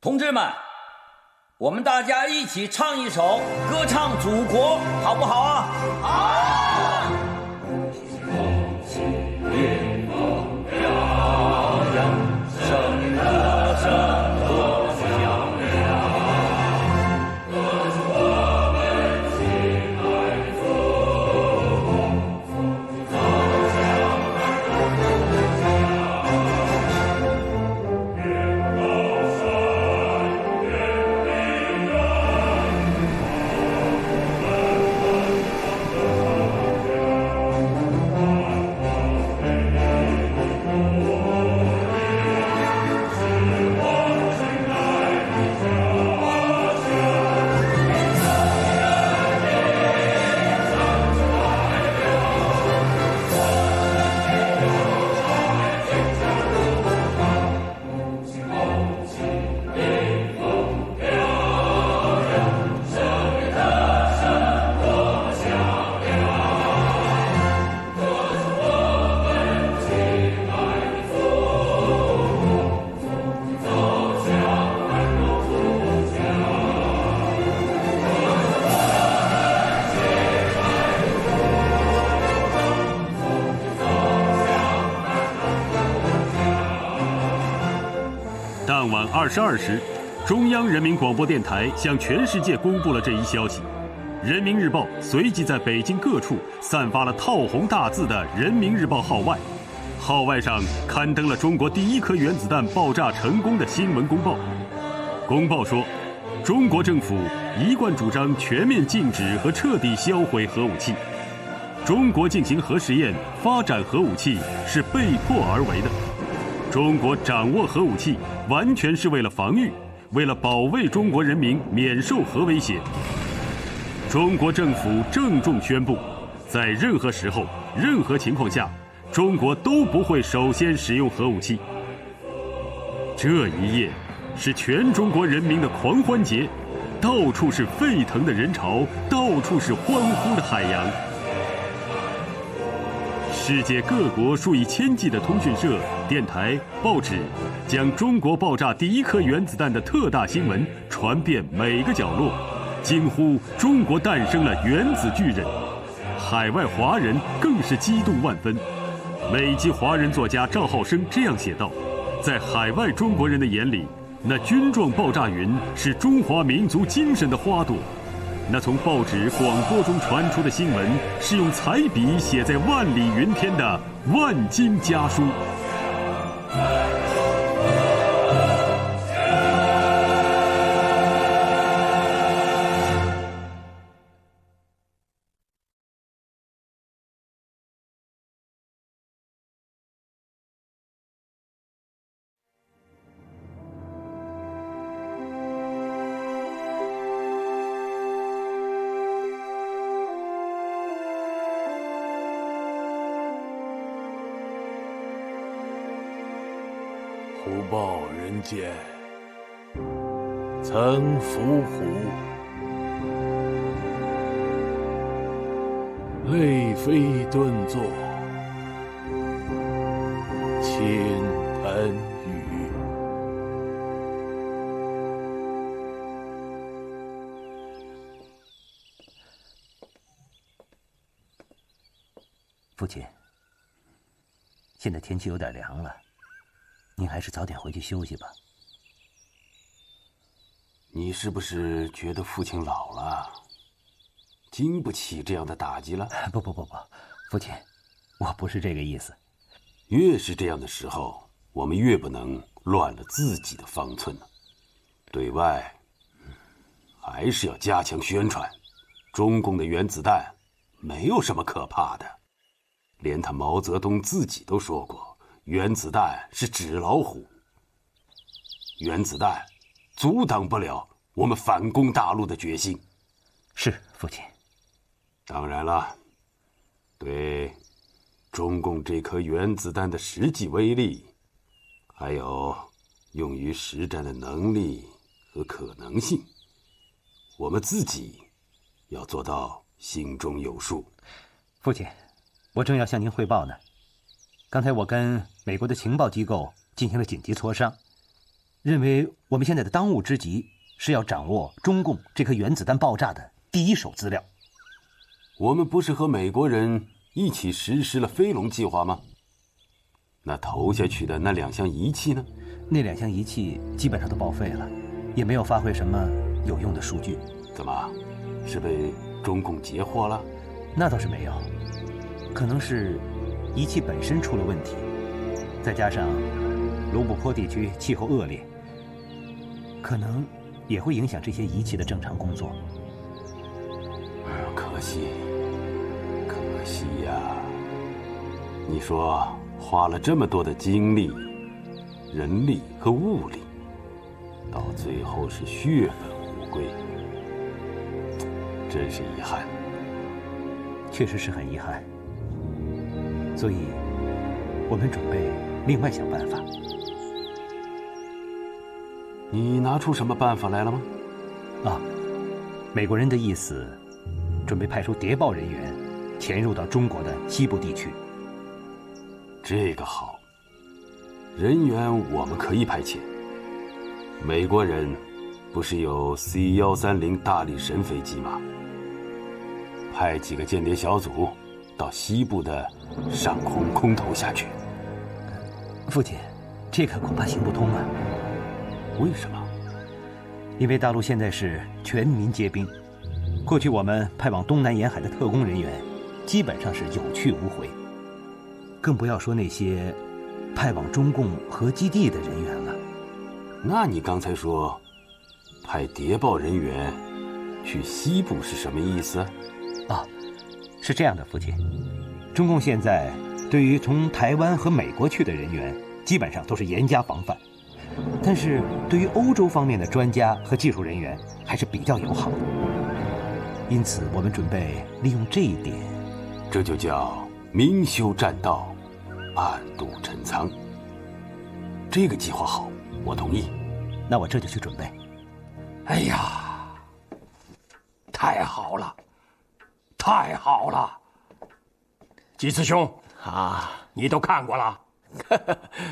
同志们，我们大家一起唱一首歌唱祖国，好不好啊？好。迎风飘扬，圣歌声多响亮，歌颂我们亲爱祖国，走向安康的家。越高山越迷人，当晚22时，中央人民广播电台向全世界公布了这一消息。人民日报随即在北京各处散发了套红大字的人民日报号外，号外上刊登了中国第1颗原子弹爆炸成功的新闻公报。公报说，中国政府一贯主张全面禁止和彻底销毁核武器，中国进行核试验、发展核武器是被迫而为的。中国掌握核武器完全是为了防御，为了保卫中国人民免受核威胁。中国政府郑重宣布，在任何时候、任何情况下，中国都不会首先使用核武器。这一夜是全中国人民的狂欢节，到处是沸腾的人潮，到处是欢呼的海洋。世界各国数以千计的通讯社、电台、报纸，将中国爆炸第1颗原子弹的特大新闻传遍每个角落，惊呼中国诞生了原子巨人。海外华人更是激动万分。美籍华人作家赵浩生这样写道：在海外中国人的眼里，那军状爆炸云是中华民族精神的花朵。那从报纸、广播中传出的新闻，是用彩笔写在万里云天的万金家书。虎豹人间，曾伏虎，泪飞顿作，盆雨。父亲，现在天气有点凉了，您还是早点回去休息吧。你是不是觉得父亲老了，经不起这样的打击了？不，父亲，我不是这个意思。越是这样的时候，我们越不能乱了自己的方寸了。对外，还是要加强宣传，中共的原子弹没有什么可怕的。连他毛泽东自己都说过，原子弹是纸老虎。原子弹阻挡不了我们反攻大陆的决心。是，父亲。当然了，对中共这颗原子弹的实际威力，还有用于实战的能力和可能性，我们自己要做到心中有数。父亲，我正要向您汇报呢。刚才我跟美国的情报机构进行了紧急磋商，认为我们现在的当务之急是要掌握中共这颗原子弹爆炸的第一手资料。我们不是和美国人一起实施了飞龙计划吗？那投下去的那2项仪器呢？那2项仪器基本上都报废了，也没有发挥什么有用的数据。怎么，是被中共截获了？那倒是没有，可能是仪器本身出了问题，再加上卢布泊地区气候恶劣，可能也会影响这些仪器的正常工作。可惜呀！你说花了这么多的精力、人力和物力，到最后是血本无归，真是遗憾。确实是很遗憾，所以我们准备另外想办法。你拿出什么办法来了吗？美国人的意思，准备派出谍报人员潜入到中国的西部地区。这个好，人员我们可以派遣。美国人不是有 C-130大力神飞机吗？派几个间谍小组到西部的上空空投下去。父亲，这个恐怕行不通啊。为什么？因为大陆现在是全民皆兵，过去我们派往东南沿海的特工人员基本上是有去无回，更不要说那些派往中共核基地的人员了。那你刚才说派谍报人员去西部是什么意思？是这样的，父亲，中共现在对于从台湾和美国去的人员基本上都是严加防范，但是对于欧洲方面的专家和技术人员还是比较友好的。因此我们准备利用这一点。这就叫明修栈道，暗度陈仓。这个计划好，我同意。那我这就去准备。哎呀，太好了，太好了！吉次兄你都看过了？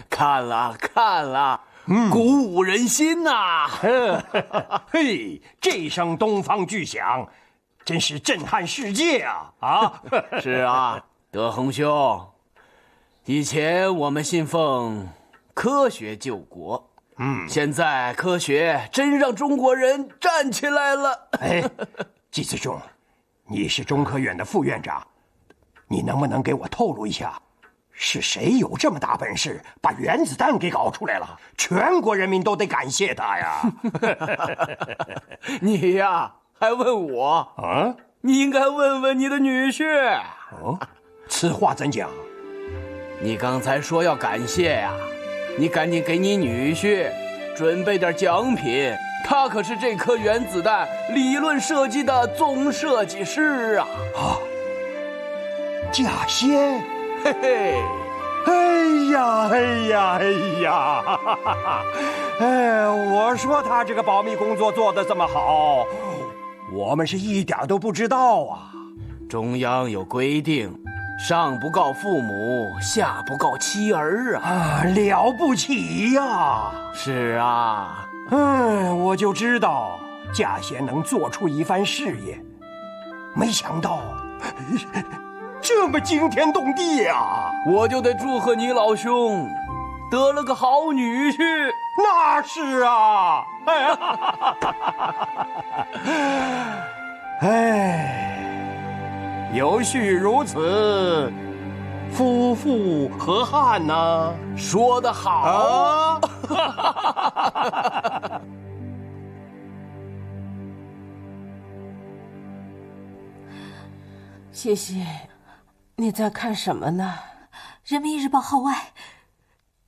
看了，鼓舞人心呐！嘿，这声东方巨响，真是震撼世界啊！是啊，德宏兄，以前我们信奉科学救国，现在科学真让中国人站起来了。季次兄，你是中科院的副院长，你能不能给我透露一下，是谁有这么大本事把原子弹给搞出来了？全国人民都得感谢他呀！你呀，还问我？你应该问问你的女婿。此话怎讲？你刚才说要感谢呀，你赶紧给你女婿准备点奖品，他可是这颗原子弹理论设计的总设计师啊！稼先，嘿嘿，哎呀！我说他这个保密工作做得这么好，我们是一点都不知道啊。中央有规定，上不告父母，下不告妻儿啊！了不起呀！是啊，我就知道稼先能做出一番事业，没想到这么惊天动地呀！我就得祝贺你老兄得了个好女婿。那是啊，有序如此，夫妇何憾呢？说得好！西西，你在看什么呢？人民日报号外，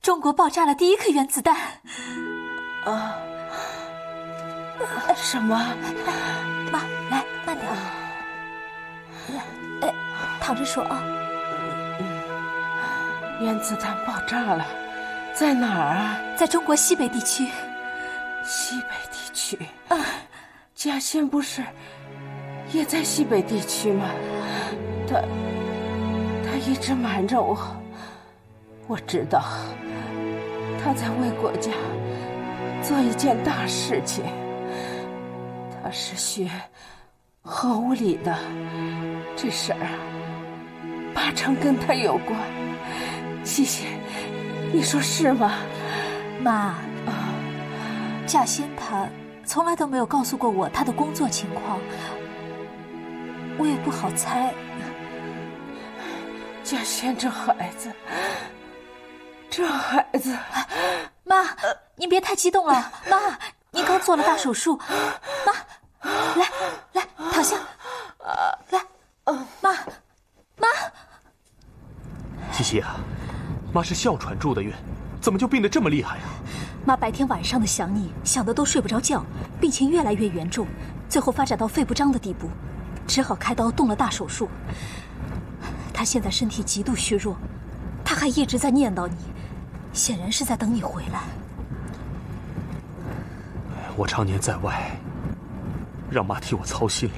中国爆炸了第一颗原子弹。啊？什么？妈，来，慢点。来，躺着说啊。原子弹爆炸了，在哪儿啊？在中国西北地区。西北地区？稼先不是也在西北地区吗？他一直瞒着我。我知道他在为国家做一件大事情。他是学核物理的，这事儿八成跟他有关。西西，你说是吗？妈，稼先他从来都没有告诉过我他的工作情况，我也不好猜。稼先这孩子，妈，您别太激动了。妈，您刚做了大手术。妈，来，躺下。来，妈。西西啊，妈是哮喘住的院，怎么就病得这么厉害啊？妈白天晚上的想你，想得都睡不着觉，病情越来越严重，最后发展到肺不张的地步，只好开刀动了大手术。他现在身体极度虚弱，他还一直在念叨你，显然是在等你回来。我常年在外，让妈替我操心了。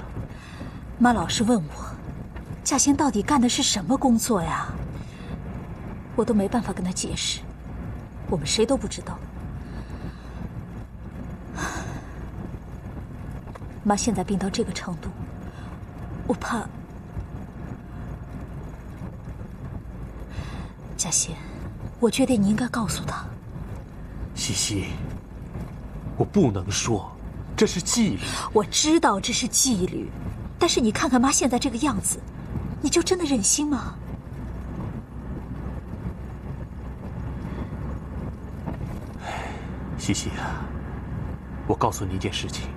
妈老是问我，稼先到底干的是什么工作呀？我都没办法跟他解释，我们谁都不知道。妈现在病到这个程度，我怕。稼先，我觉得你应该告诉他。西西，我不能说，这是纪律。我知道这是纪律，但是你看看妈现在这个样子，你就真的忍心吗？西西啊，我告诉你一件事情。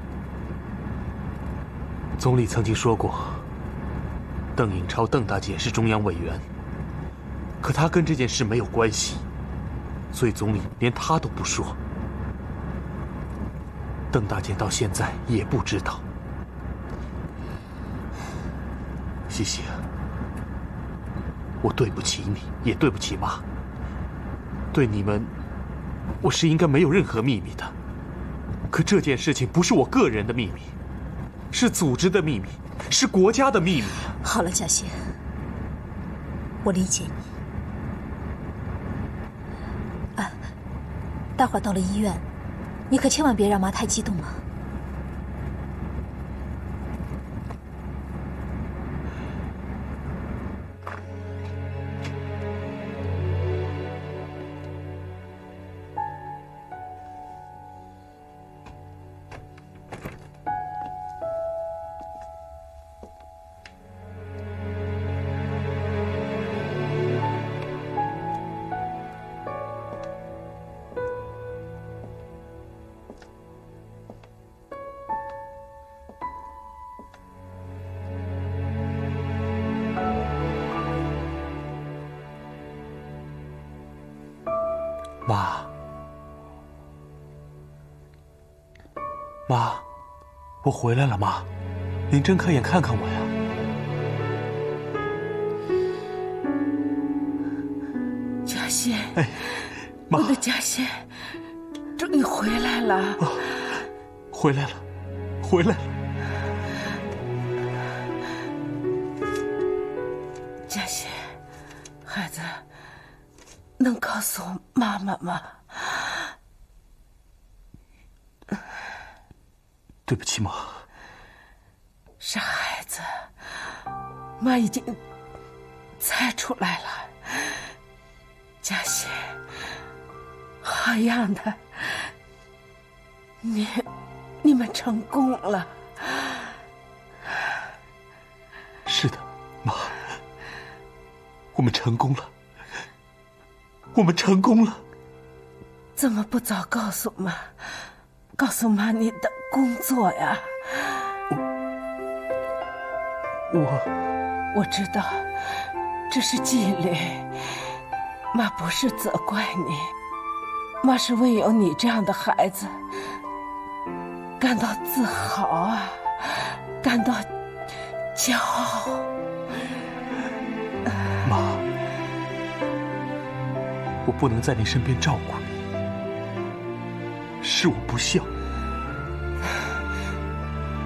总理曾经说过，邓颖超邓大姐是中央委员，可她跟这件事没有关系，所以总理连她都不说。邓大姐到现在也不知道。西西啊，我对不起你，也对不起妈。对你们，我是应该没有任何秘密的。可这件事情不是我个人的秘密，是组织的秘密，是国家的秘密。好了，稼先，我理解你。待会儿到了医院，你可千万别让妈太激动了。妈，我回来了，妈，您睁开眼看看我呀。稼先，妈，我的稼先，终于回来了。回来了，回来了。稼先，能告诉妈妈吗？对不起，妈。傻孩子，妈已经猜出来了。嘉欣，好样的，你们成功了。是的，妈，我们成功了，我们成功了。怎么不早告诉妈？告诉妈你的工作呀？我知道，这是纪律。妈不是责怪你，妈是为有你这样的孩子感到自豪啊，感到骄傲。妈，我不能在你身边照顾你，是我不孝。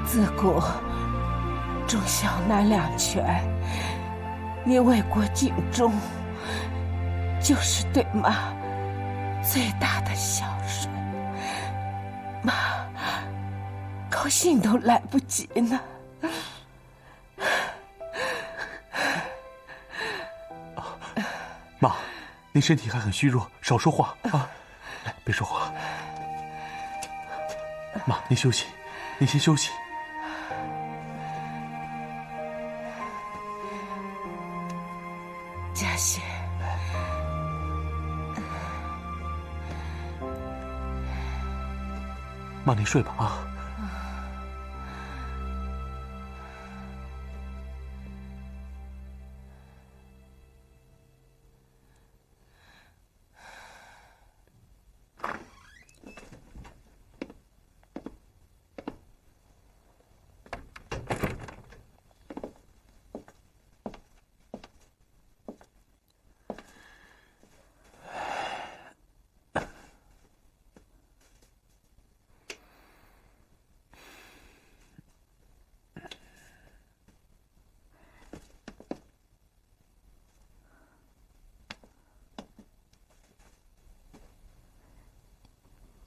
自古忠孝难两全，你为国尽忠，就是对妈最大的孝顺。妈高兴都来不及呢。妈，您身体还很虚弱，少说话啊！来，别说话。妈，您休息，您先休息。嘉欣，妈，您睡吧啊。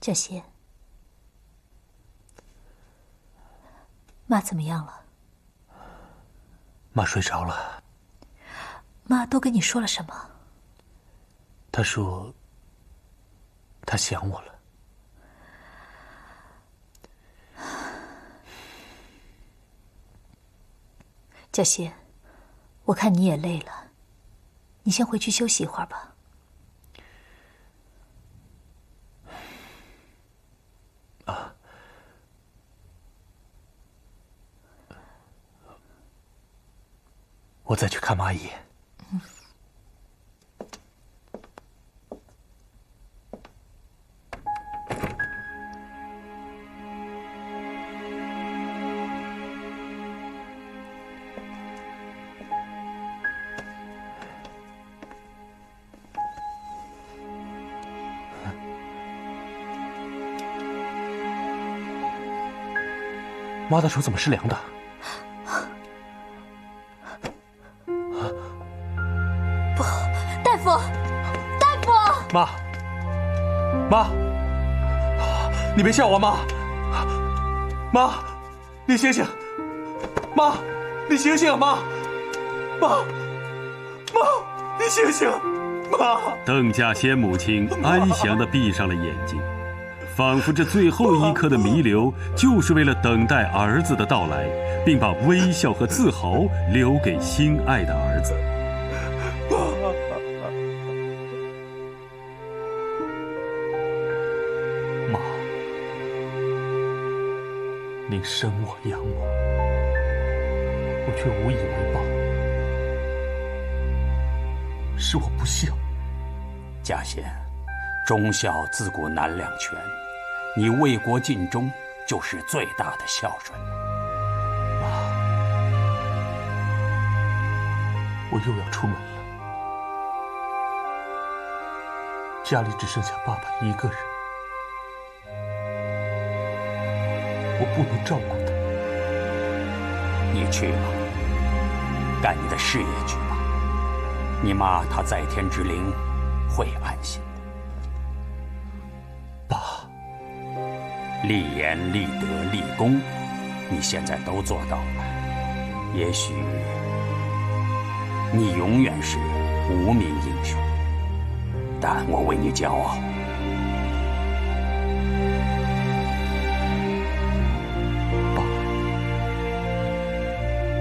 嘉欣，妈怎么样了？妈睡着了。妈都跟你说了什么？她说，她想我了。嘉欣，我看你也累了，你先回去休息一会儿吧。我再去看妈一眼。妈的手怎么是凉的？不好，大夫，大夫！妈，妈，你别笑我，妈，妈，你醒醒，妈，你醒醒，妈，妈，你醒醒，妈。邓稼先母亲安详地闭上了眼睛。仿佛这最后一刻的弥留，就是为了等待儿子的到来，并把微笑和自豪留给心爱的儿子。妈，您生我养我，我却无以为报，是我不孝。嘉先，忠孝自古难两全。你为国尽忠，就是最大的孝顺。妈，我又要出门了，家里只剩下爸爸一个人，我不能照顾他。你去吧，干你的事业去吧。你妈她在天之灵，会安心的。爸，立言、立德、立功，你现在都做到了。也许你永远是无名英雄，但我为你骄傲。爸，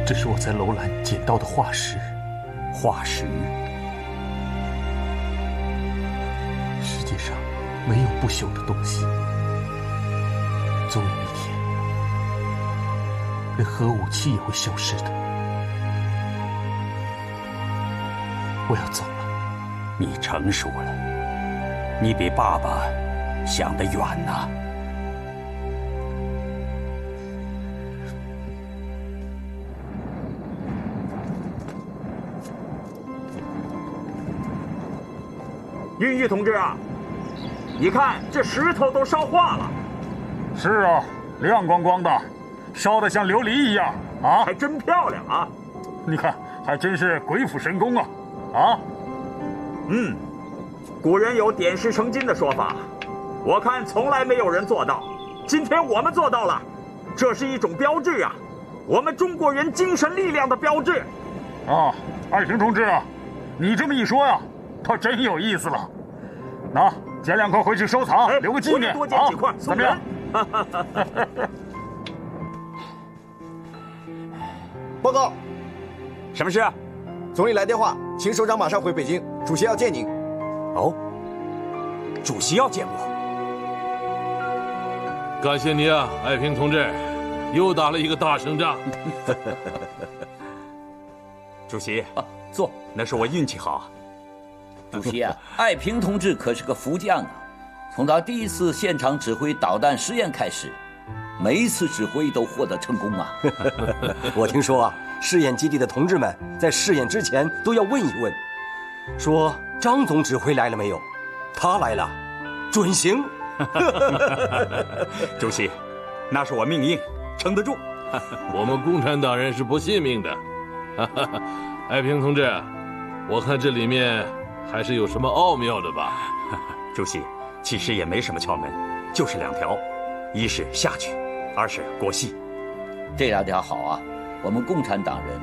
这是我在楼兰捡到的化石。化石？世界上没有不朽的东西，总有一天，连核武器也会消失的。我要走了。你成熟了，你比爸爸想得远呐。云玉同志啊，你看这石头都烧化了。是啊，亮光光的，烧得像琉璃一样啊，还真漂亮啊！你看，还真是鬼斧神工啊！啊，古人有点石成金的说法，我看从来没有人做到，今天我们做到了，这是一种标志啊，我们中国人精神力量的标志。啊，爱萍同志啊，你这么一说呀，倒真有意思了。那捡2块回去收藏，留个纪念多捡几块，怎么样？报告，什么事？总理来电话，请首长马上回北京，主席要见您。哦，主席要见我。感谢你啊，爱萍同志，又打了一个大胜仗。主席，坐，那是我运气好。主席啊，爱萍同志可是个福将啊！从他第一次现场指挥导弹试验开始，每一次指挥都获得成功啊！我听说啊，试验基地的同志们在试验之前都要问一问，说张总指挥来了没有？他来了，准行。主席，那是我命硬，撑得住。我们共产党人是不信命的。爱萍同志，我看这里面还是有什么奥妙的吧？主席，其实也没什么窍门，就是2条，一是下去，二是过隙。这2条好啊，我们共产党人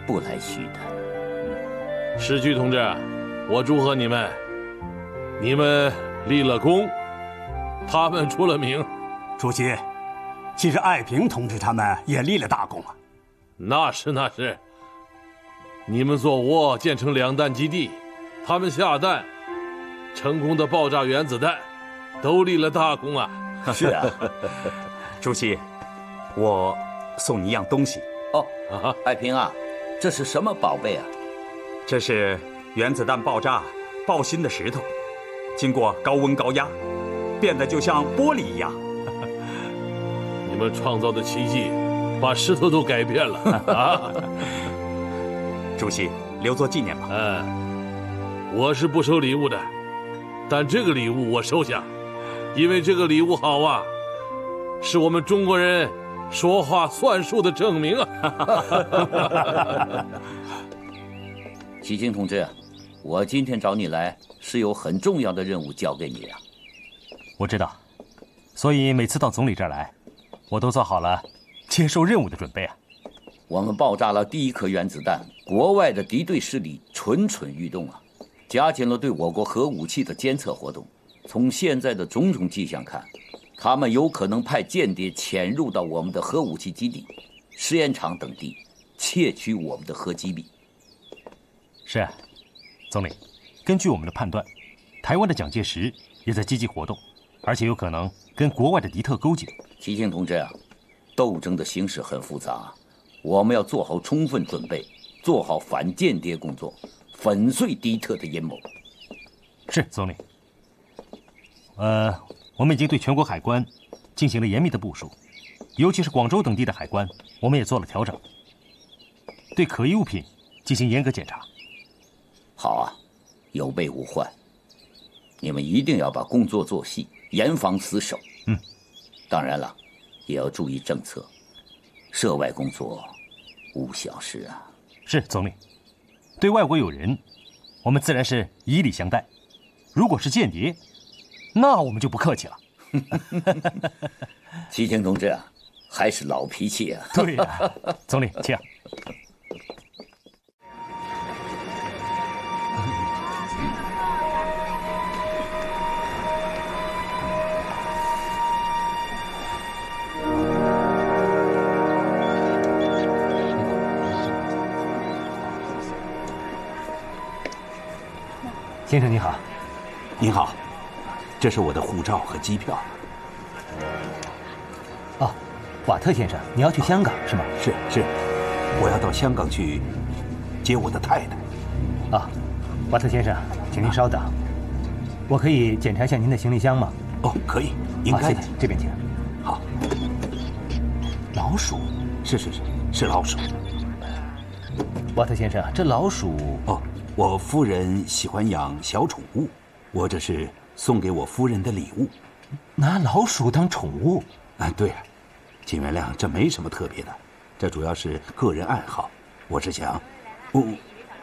不来虚的。石渠同志，我祝贺你们，你们立了功，他们出了名。主席，其实爱萍同志他们也立了大功啊。那是，你们做窝建成2弹基地，他们下弹，成功的爆炸原子弹，都立了大功啊！是啊，主席，我送你一样东西。哦，爱萍啊，这是什么宝贝啊？这是原子弹爆炸爆心的石头，经过高温高压，变得就像玻璃一样。你们创造的奇迹，把石头都改变了啊！主席，留作纪念吧。我是不收礼物的，但这个礼物我收下，因为这个礼物好啊，是我们中国人说话算数的证明啊！齐青同志，我今天找你来是有很重要的任务交给你啊。我知道，所以每次到总理这儿来，我都做好了接受任务的准备啊。我们爆炸了第1颗原子弹，国外的敌对势力蠢蠢欲动啊，加紧了对我国核武器的监测活动。从现在的种种迹象看，他们有可能派间谍潜入到我们的核武器基地、试验场等地，窃取我们的核机密。是啊，总理，根据我们的判断，台湾的蒋介石也在积极活动，而且有可能跟国外的敌特勾结。齐青同志啊，斗争的形势很复杂，我们要做好充分准备，做好反间谍工作，粉碎敌特的阴谋。是，总理。我们已经对全国海关进行了严密的部署，尤其是广州等地的海关，我们也做了调整，对可疑物品进行严格检查。好啊，有备无患。你们一定要把工作做细，严防死守。当然了，也要注意政策，涉外工作无小事啊。是，总理。对外国友人，我们自然是以礼相待，如果是间谍，那我们就不客气了。齐青同志啊，还是老脾气啊。对呀，总理，请。先生你好。您好，这是我的护照和机票。哦，瓦特先生，你要去香港是吗？是，我要到香港去接我的太太。啊，瓦特先生，请您稍等，我可以检查一下您的行李箱吗？哦，可以，应该的。谢谢，这边请。好。老鼠？是老鼠。瓦特先生，这老鼠……哦，我夫人喜欢养小宠物，我这是送给我夫人的礼物。拿老鼠当宠物？啊，对啊，请原谅，这没什么特别的，这主要是个人爱好。我是想，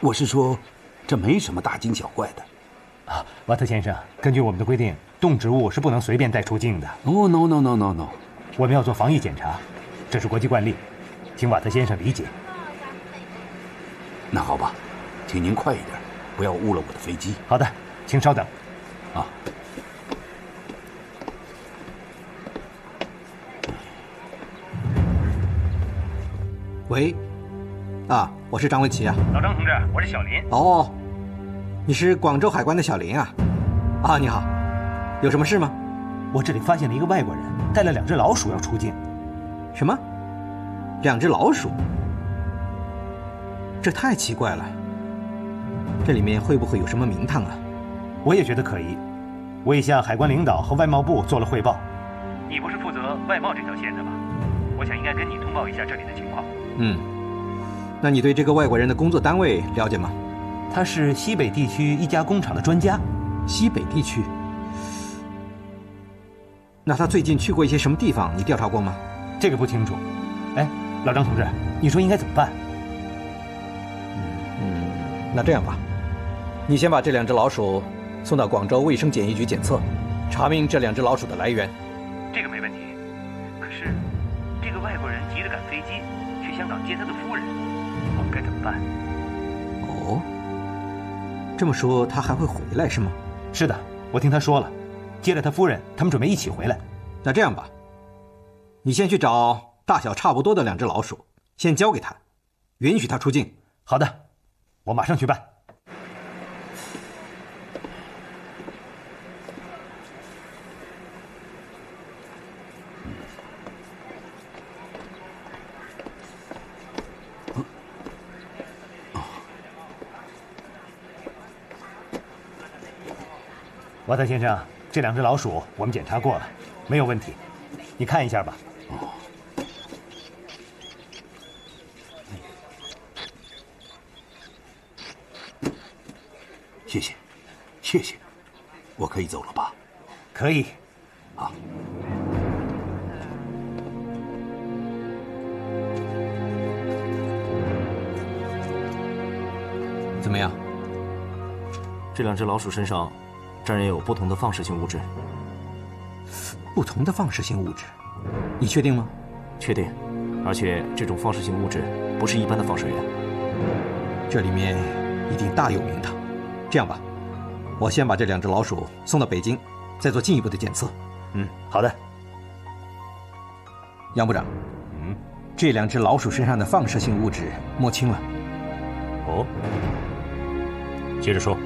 我是说，这没什么大惊小怪的。啊，瓦特先生，根据我们的规定，动植物是不能随便带出境的。哦 ，no， 我们要做防疫检查，这是国际惯例，请瓦特先生理解。那好吧，请您快一点，不要误了我的飞机。好的，请稍等。啊。喂，啊，我是张维奇啊。老张同志，我是小林。哦，你是广州海关的小林啊？啊，你好，有什么事吗？我这里发现了一个外国人带了2只老鼠要出境。什么？2只老鼠？这太奇怪了。这里面会不会有什么名堂啊？我也觉得可疑。我已向海关领导和外贸部做了汇报。你不是负责外贸这条线的吗？我想应该跟你通报一下这里的情况。那你对这个外国人的工作单位了解吗？他是西北地区一家工厂的专家。西北地区？那他最近去过一些什么地方？你调查过吗？这个不清楚。哎，老张同志，你说应该怎么办？那这样吧，你先把这2只老鼠送到广州卫生检疫局检测，查明这2只老鼠的来源。这个没问题。可是，这个外国人急着赶飞机去香港接他的夫人，我们该怎么办？哦，这么说他还会回来是吗？是的，我听他说了，接了他夫人，他们准备一起回来。那这样吧，你先去找大小差不多的2只老鼠，先交给他，允许他出境。好的，我马上去办。瓦特先生，这2只老鼠我们检查过了，没有问题，你看一下吧。谢谢，我可以走了吧？可以。好。怎么样？这2只老鼠身上沾染有不同的放射性物质。不同的放射性物质？你确定吗？确定，而且这种放射性物质不是一般的放射源。这里面一定大有名堂。这样吧，我先把这2只老鼠送到北京，再做进一步的检测。好的。杨部长，这2只老鼠身上的放射性物质摸清了。哦，接着说。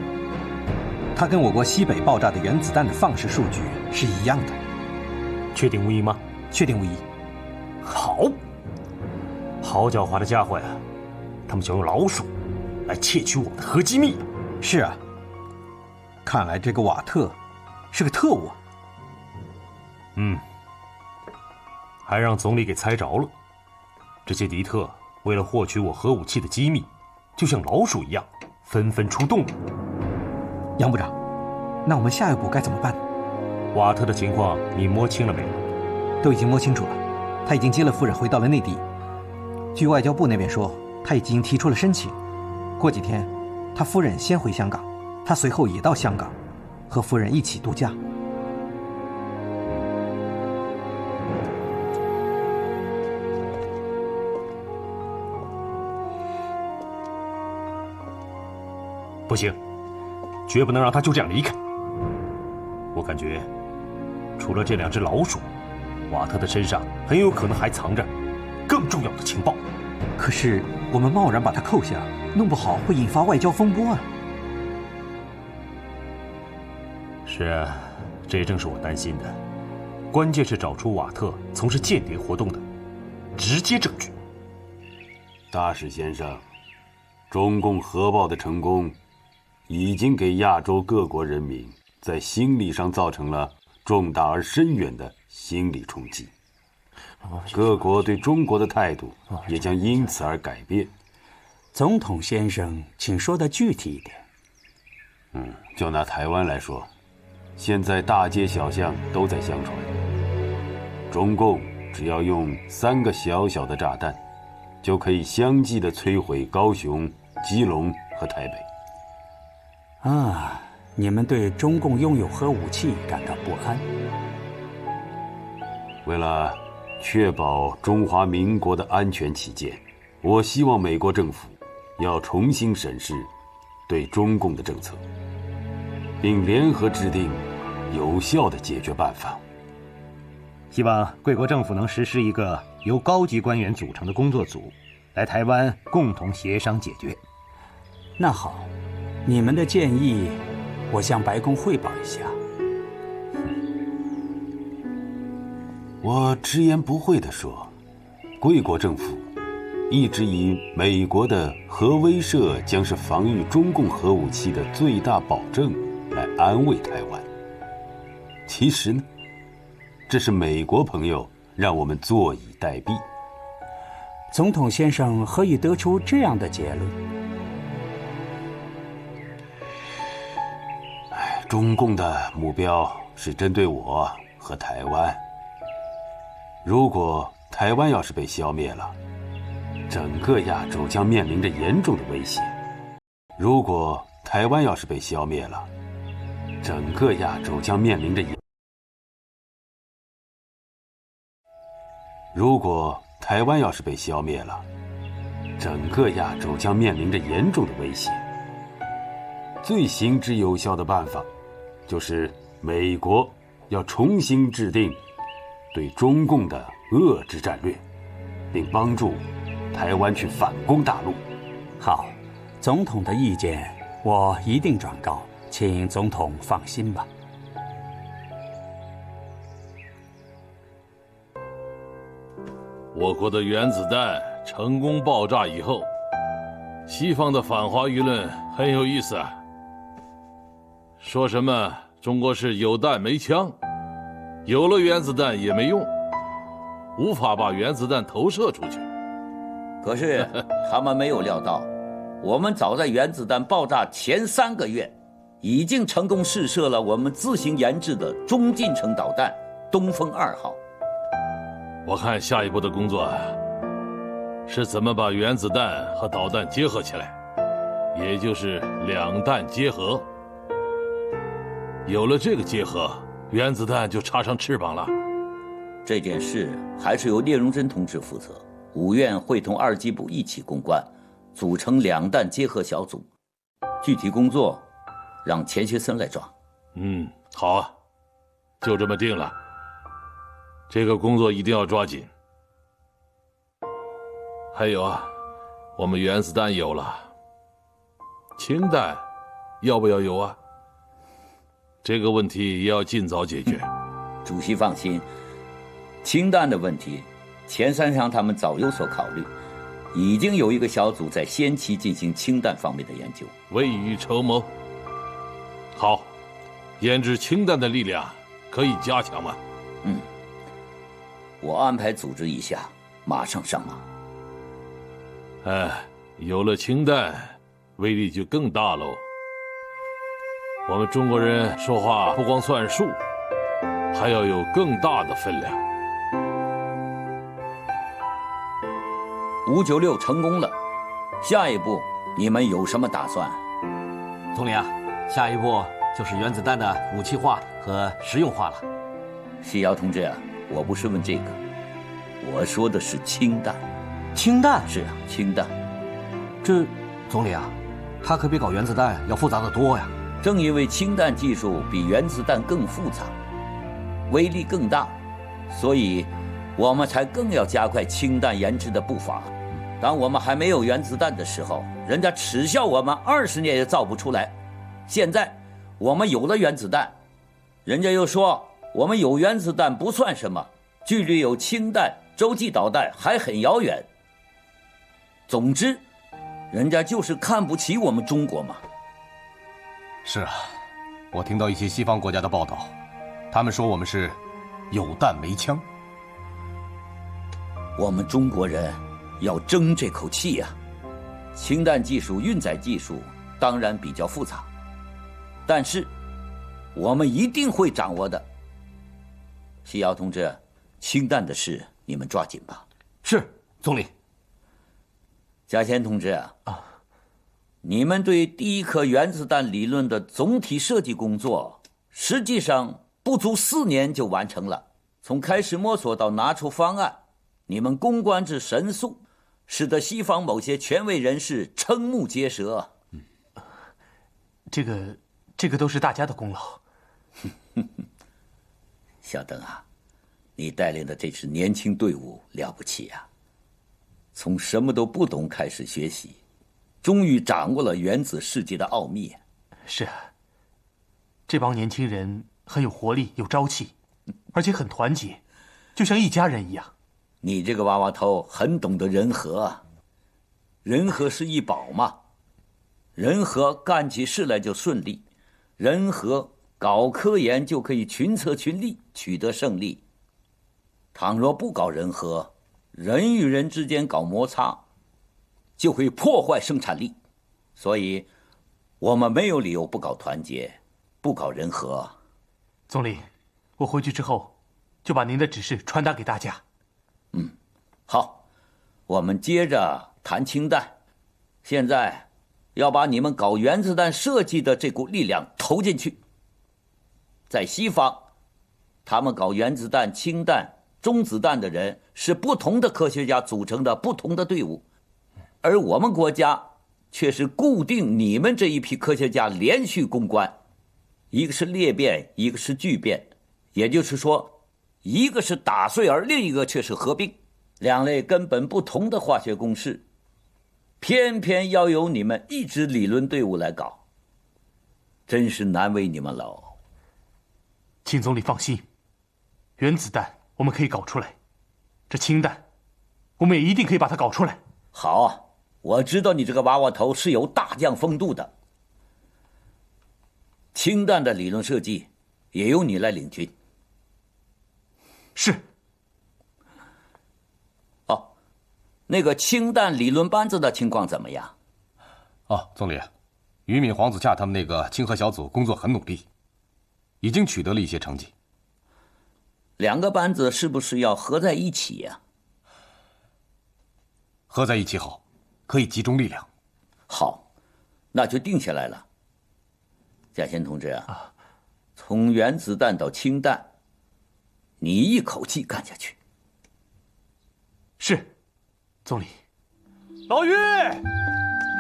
它跟我国西北爆炸的原子弹的放射数据是一样的。确定无疑吗？确定无疑。好狡猾的家伙呀！他们想用老鼠来窃取我们的核机密。是啊，看来这个瓦特是个特务啊。还让总理给猜着了。这些敌特为了获取我核武器的机密，就像老鼠一样，纷纷出动了。杨部长，那我们下一步该怎么办？瓦特的情况你摸清了没有？都已经摸清楚了，他已经接了夫人回到了内地。据外交部那边说，他已经提出了申请，过几天他夫人先回香港，他随后也到香港，和夫人一起度假。不行，绝不能让他就这样离开。我感觉，除了这2只老鼠，瓦特的身上很有可能还藏着更重要的情报。可是我们贸然把他扣下，弄不好会引发外交风波啊！是啊，这也正是我担心的。关键是找出瓦特从事间谍活动的直接证据。大使先生，中共核爆的成功，已经给亚洲各国人民在心理上造成了重大而深远的心理冲击。各国对中国的态度也将因此而改变。总统先生，请说得具体一点。就拿台湾来说，现在大街小巷都在相传，中共只要用3个小小的炸弹，就可以相继地摧毁高雄、基隆和台北。啊，你们对中共拥有核武器感到不安。为了确保中华民国的安全起见，我希望美国政府要重新审视对中共的政策，并联合制定有效的解决办法。希望贵国政府能实施一个由高级官员组成的工作组，来台湾共同协商解决。那好，你们的建议，我向白宫汇报一下。我直言不讳地说，贵国政府一直以美国的核威慑将是防御中共核武器的最大保证来安慰台湾。其实呢，这是美国朋友让我们坐以待毙。总统先生何以得出这样的结论？中共的目标是针对我和台湾。如果台湾要是被消灭了，整个亚洲将面临着严重的威胁。如果台湾要是被消灭了，整个亚洲将面临着如果台湾要是被消灭了，整个亚洲将面临着严重的威胁。最行之有效的办法，就是美国要重新制定对中共的遏制战略，并帮助台湾去反攻大陆。好，总统的意见我一定转告，请总统放心吧。我国的原子弹成功爆炸以后，西方的反华舆论很有意思啊，说什么中国是有弹没枪，有了原子弹也没用，无法把原子弹投射出去。可是他们没有料到，我们早在原子弹爆炸前3个月，已经成功试射了我们自行研制的中近程导弹东风2号。我看下一步的工作是怎么把原子弹和导弹结合起来，也就是2弹结合。有了这个结合，原子弹就插上翅膀了。这件事还是由聂荣臻同志负责，五院会同2机部一起攻关，组成2弹结合小组。具体工作让钱学森来抓。好啊，就这么定了。这个工作一定要抓紧。还有啊，我们原子弹有了，氢弹要不要有啊？这个问题也要尽早解决。主席放心，氢弹的问题，钱三强他们早有所考虑，已经有一个小组在先期进行氢弹方面的研究，未雨绸缪。好，研制氢弹的力量可以加强吗？我安排组织一下，马上上马。有了氢弹，威力就更大喽。我们中国人说话不光算数，还要有更大的分量。596成功了，下一步你们有什么打算？总理啊，下一步就是原子弹的武器化和实用化了。西瑶同志啊，我不是问这个，我说的是氢弹。氢弹？是啊，氢弹。这，总理啊，它可比搞原子弹要复杂得多呀。正因为氢弹技术比原子弹更复杂，威力更大，所以我们才更要加快氢弹研制的步伐。当我们还没有原子弹的时候，人家耻笑我们20年也造不出来。现在我们有了原子弹，人家又说我们有原子弹不算什么，距离有氢弹、洲际导弹还很遥远。总之，人家就是看不起我们中国嘛。是啊，我听到一些西方国家的报道，他们说我们是有弹没枪。我们中国人要争这口气呀！氢弹技术、运载技术当然比较复杂，但是我们一定会掌握的。西瑶同志，氢弹的事你们抓紧吧。是，总理。贾先同志啊，你们对第一颗原子弹理论的总体设计工作，实际上不足4年就完成了。从开始摸索到拿出方案，你们公关之神速，使得西方某些权威人士瞠目结舌。这个都是大家的功劳。小邓啊，你带领的这支年轻队伍了不起啊！从什么都不懂开始学习，终于掌握了原子世界的奥秘。是啊，这帮年轻人很有活力，有朝气，而且很团结，就像一家人一样。你这个娃娃头很懂得人和啊，人和是一宝嘛，人和干起事来就顺利，人和搞科研就可以群策群力，取得胜利。倘若不搞人和，人与人之间搞摩擦，就会破坏生产力。所以，我们没有理由不搞团结，不搞人和。总理，我回去之后就把您的指示传达给大家。好，我们接着谈氢弹。现在要把你们搞原子弹设计的这股力量投进去。在西方，他们搞原子弹、氢弹、中子弹的人是不同的科学家组成的不同的队伍，而我们国家却是固定你们这一批科学家连续攻关，一个是裂变，一个是聚变，也就是说，一个是打碎，而另一个却是合并，两类根本不同的化学公式，偏偏要由你们一支理论队伍来搞，真是难为你们了。请总理放心，原子弹我们可以搞出来，这氢弹我们也一定可以把它搞出来。好啊，我知道你这个娃娃头是有大将风度的。氢弹的理论设计也由你来领军。是。哦，那个氢弹理论班子的情况怎么样？总理，俞敏、黄子洽他们那个氢核小组工作很努力，已经取得了一些成绩。两个班子是不是要合在一起呀？合在一起好，可以集中力量。好，那就定下来了。贾先同志啊，从原子弹到氢弹，你一口气干下去。是，总理。老俞，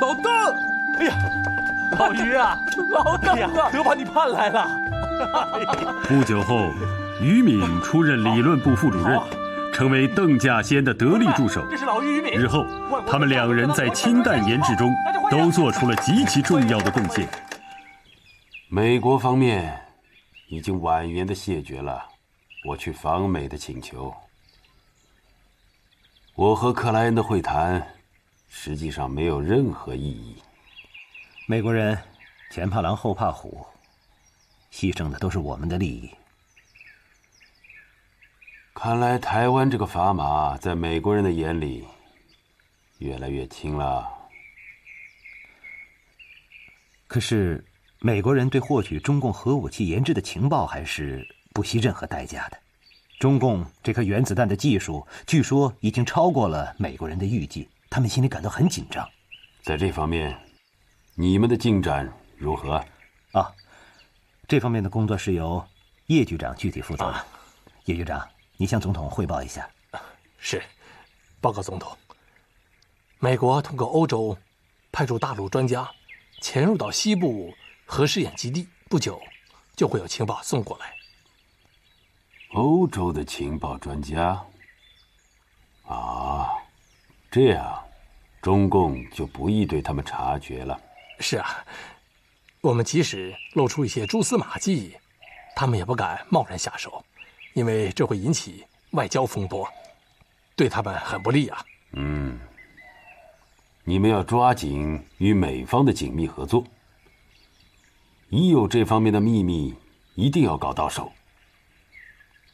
老邓，哎呀，老俞啊，老邓啊，得把你盼来了。不久后，俞敏出任理论部副主任，成为邓稼先的得力助手。日后，他们两人在氢弹研制中都做出了极其重要的贡献。美国方面已经婉言地谢绝了我去访美的请求。我和克莱恩的会谈实际上没有任何意义。美国人前怕狼后怕虎，牺牲的都是我们的利益。看来台湾这个砝码在美国人的眼里越来越轻了。可是美国人对获取中共核武器研制的情报还是不惜任何代价的。中共这颗原子弹的技术据说已经超过了美国人的预计，他们心里感到很紧张。在这方面，你们的进展如何？这方面的工作是由叶局长具体负责的。叶局长，你向总统汇报一下。是，报告总统。美国通过欧洲派驻大陆专家潜入到西部核试验基地，不久就会有情报送过来。欧洲的情报专家？啊，这样，中共就不易对他们察觉了。是啊，我们即使露出一些蛛丝马迹，他们也不敢贸然下手，因为这会引起外交风波，对他们很不利啊。你们要抓紧与美方的紧密合作，一有这方面的秘密，一定要搞到手。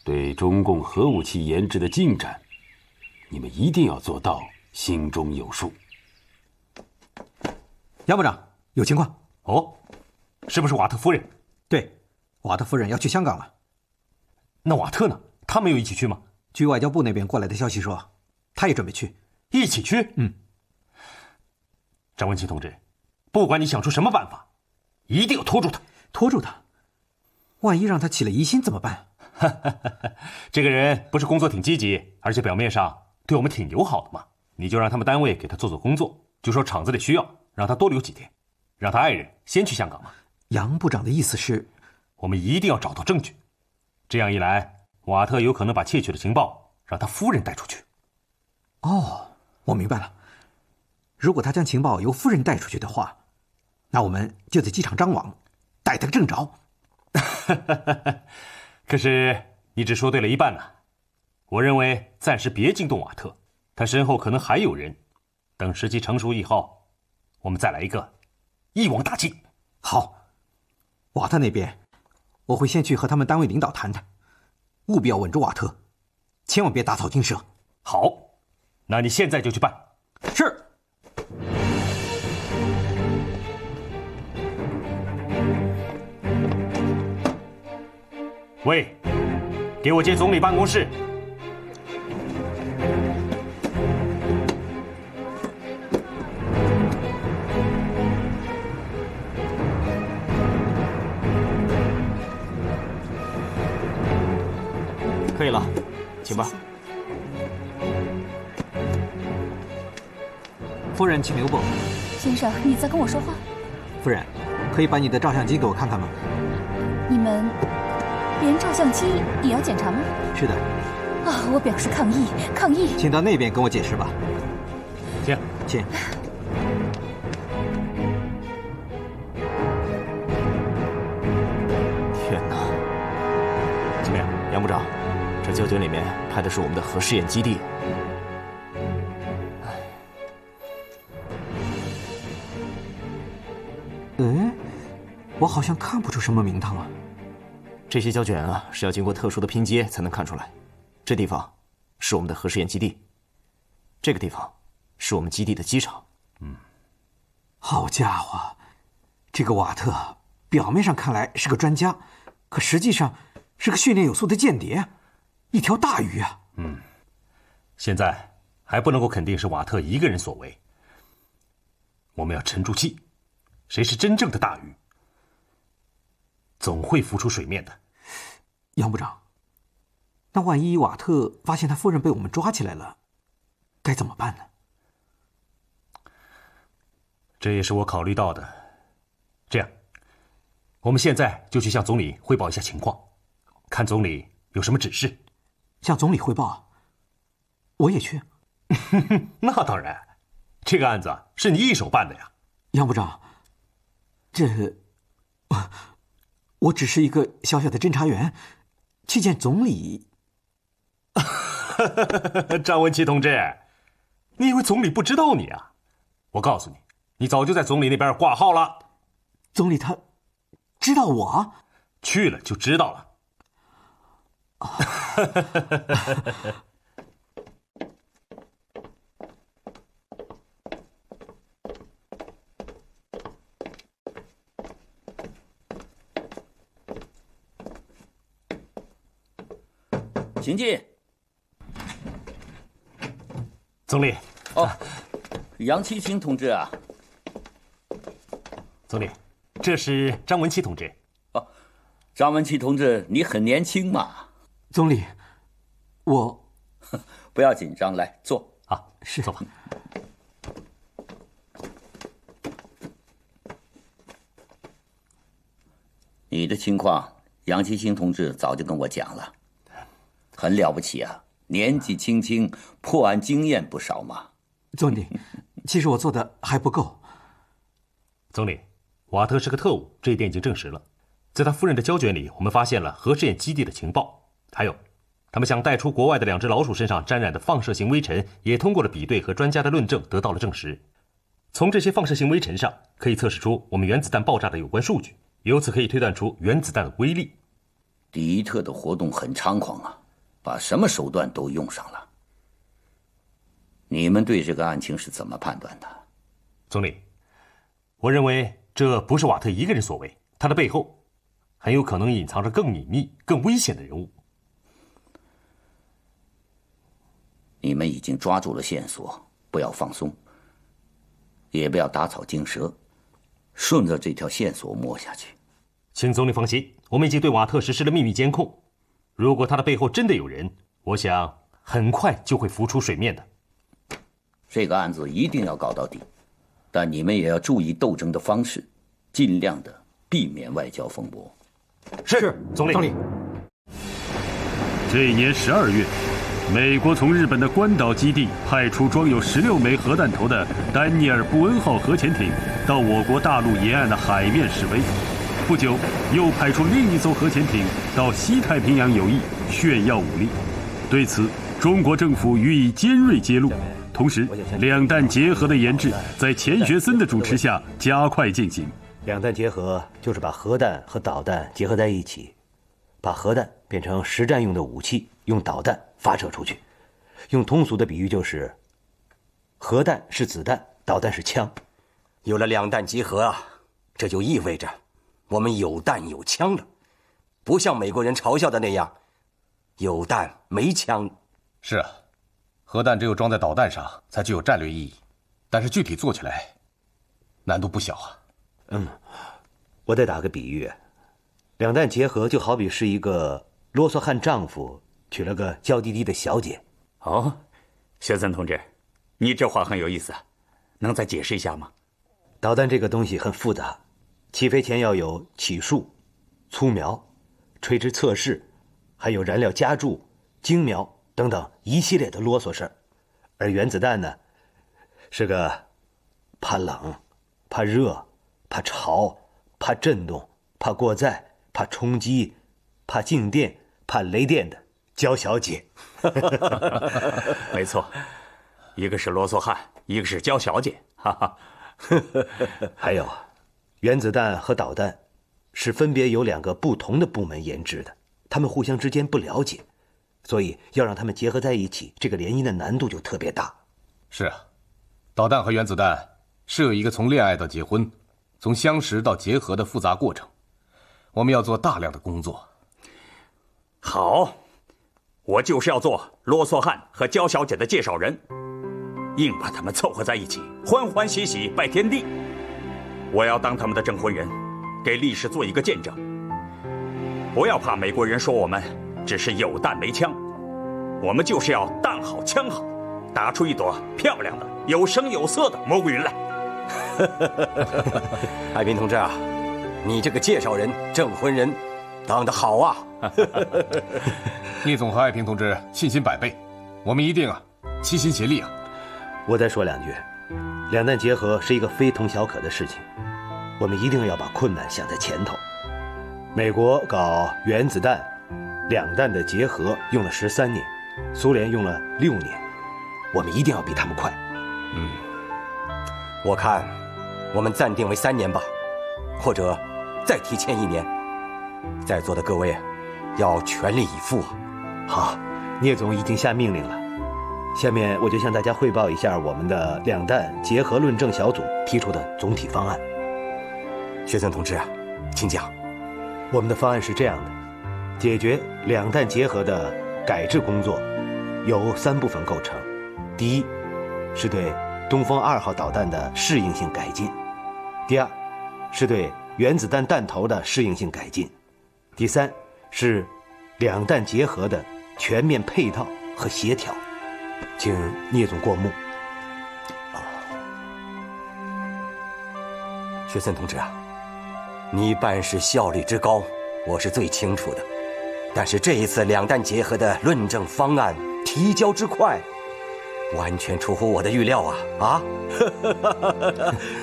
对中共核武器研制的进展，你们一定要做到心中有数。杨部长，有情况哦，是不是瓦特夫人？对，瓦特夫人要去香港了。那瓦特呢？他没有一起去吗？据外交部那边过来的消息说，他也准备去。一起去？张文琪同志，不管你想出什么办法，一定要拖住他。拖住他？万一让他起了疑心怎么办？这个人不是工作挺积极，而且表面上对我们挺友好的吗？你就让他们单位给他做做工作，就说厂子里需要，让他多留几天，让他爱人先去香港嘛。杨部长的意思是，我们一定要找到证据，这样一来，瓦特有可能把窃取的情报让他夫人带出去。哦，我明白了。如果他将情报由夫人带出去的话，那我们就在机场张网，逮他个正着。可是你只说对了一半呢。我认为暂时别惊动瓦特，他身后可能还有人。等时机成熟以后，我们再来一个一网打尽。好，瓦特那边，我会先去和他们单位领导谈谈，务必要稳住瓦特，千万别打草惊蛇。好，那你现在就去办。是。喂，给我接总理办公室。可以了，请吧。夫人，请留步。先生，你在跟我说话？夫人，可以把你的照相机给我看看吗？你们连照相机也要检查吗？是的。啊，我表示抗议，抗议！请到那边跟我解释吧。请，请。天哪！怎么样，杨部长？这胶卷里面拍的是我们的核试验基地。我好像看不出什么名堂啊。这些胶卷啊，是要经过特殊的拼接才能看出来。这地方是我们的核试验基地，这个地方是我们基地的机场。好家伙，这个瓦特表面上看来是个专家，可实际上是个训练有素的间谍，一条大鱼啊。现在还不能够肯定是瓦特一个人所为，我们要沉住气，谁是真正的大鱼，总会浮出水面的。杨部长，那万一瓦特发现他夫人被我们抓起来了，该怎么办呢？这也是我考虑到的。这样，我们现在就去向总理汇报一下情况，看总理有什么指示。向总理汇报？我也去。那当然，这个案子是你一手办的呀。杨部长，我只是一个小小的侦查员，去见总理。张文琪同志，你以为总理不知道你啊？我告诉你，你早就在总理那边挂号了。总理他知道我？去了就知道了。请进。总理。哦，杨七清同志啊。总理，这是张文琪同志。张文琪同志，你很年轻嘛。总理，我不要紧张，来坐。啊，是，坐吧。你的情况，杨其兴同志早就跟我讲了，很了不起啊，年纪轻轻，破案经验不少嘛。总理，其实我做的还不够。总理，瓦特是个特务，这一点已经证实了。在他夫人的胶卷里，我们发现了核试验基地的情报，还有他们想带出国外的2只老鼠身上沾染的放射性微尘，也通过了比对和专家的论证得到了证实。从这些放射性微尘上，可以测试出我们原子弹爆炸的有关数据，由此可以推断出原子弹的威力。迪特的活动很猖狂啊，把什么手段都用上了。你们对这个案情是怎么判断的？总理，我认为这不是瓦特一个人所为，他的背后很有可能隐藏着更隐秘、更危险的人物。你们已经抓住了线索，不要放松，也不要打草惊蛇，顺着这条线索摸下去。请总理放心，我们已经对瓦特实施了秘密监控。如果他的背后真的有人，我想很快就会浮出水面的。这个案子一定要搞到底，但你们也要注意斗争的方式，尽量的避免外交风波。是，总理。总理。这一年12月，美国从日本的关岛基地派出装有16枚核弹头的丹尼尔·布恩号核潜艇到我国大陆沿岸的海面示威。不久，又派出另一艘核潜艇到西太平洋有意炫耀武力。对此，中国政府予以尖锐揭露。同时，两弹结合的研制在钱学森的主持下加快进行。两弹结合就是把核弹和导弹结合在一起，把核弹变成实战用的武器，用导弹发射出去。用通俗的比喻就是，核弹是子弹，导弹是枪。有了两弹结合啊，这就意味着我们有弹有枪了，不像美国人嘲笑的那样，有弹没枪。是啊，核弹只有装在导弹上才具有战略意义，但是具体做起来难度不小啊。我再打个比喻，两弹结合就好比是一个啰嗦汉丈夫娶了个娇滴滴的小姐。哦，学森同志，你这话很有意思，能再解释一下吗？导弹这个东西很复杂，起飞前要有起束、粗苗、垂直测试，还有燃料加注、精苗等等一系列的啰嗦事儿。而原子弹呢，是个怕冷、怕热、怕潮、怕震动、怕过载、怕冲击、怕静电、怕雷电的娇小姐。没错，一个是啰嗦汉，一个是娇小姐，哈哈。还有，原子弹和导弹是分别由两个不同的部门研制的，他们互相之间不了解，所以要让他们结合在一起，这个联姻的难度就特别大。是啊，导弹和原子弹是有一个从恋爱到结婚，从相识到结合的复杂过程，我们要做大量的工作。好，我就是要做啰嗦汉和娇小姐的介绍人，硬把他们凑合在一起，欢欢喜喜拜天地。我要当他们的证婚人，给历史做一个见证。不要怕美国人说我们只是有弹没枪，我们就是要弹好枪好，打出一朵漂亮的有声有色的蘑菇云来。爱民同志啊，你这个介绍人、证婚人当得好啊！聂总和爱萍同志信心百倍，我们一定齐心协力啊！我再说两句，两弹结合是一个非同小可的事情，我们一定要把困难想在前头。美国搞原子弹、两弹的结合用了13年，苏联用了6年，我们一定要比他们快。我看我们暂定为3年吧，或者再提前1年。在座的各位要全力以赴啊！好，聂总已经下命令了。下面我就向大家汇报一下我们的两弹结合论证小组提出的总体方案。学森同志，请讲。我们的方案是这样的：解决两弹结合的改制工作由3部分构成。第一，是对东风2号导弹的适应性改进；第二，是对原子弹弹头的适应性改进；第三是两弹结合的全面配套和协调。请聂总过目。薛森同志啊，你办事效率之高，我是最清楚的。但是这一次两弹结合的论证方案提交之快，完全出乎我的预料啊！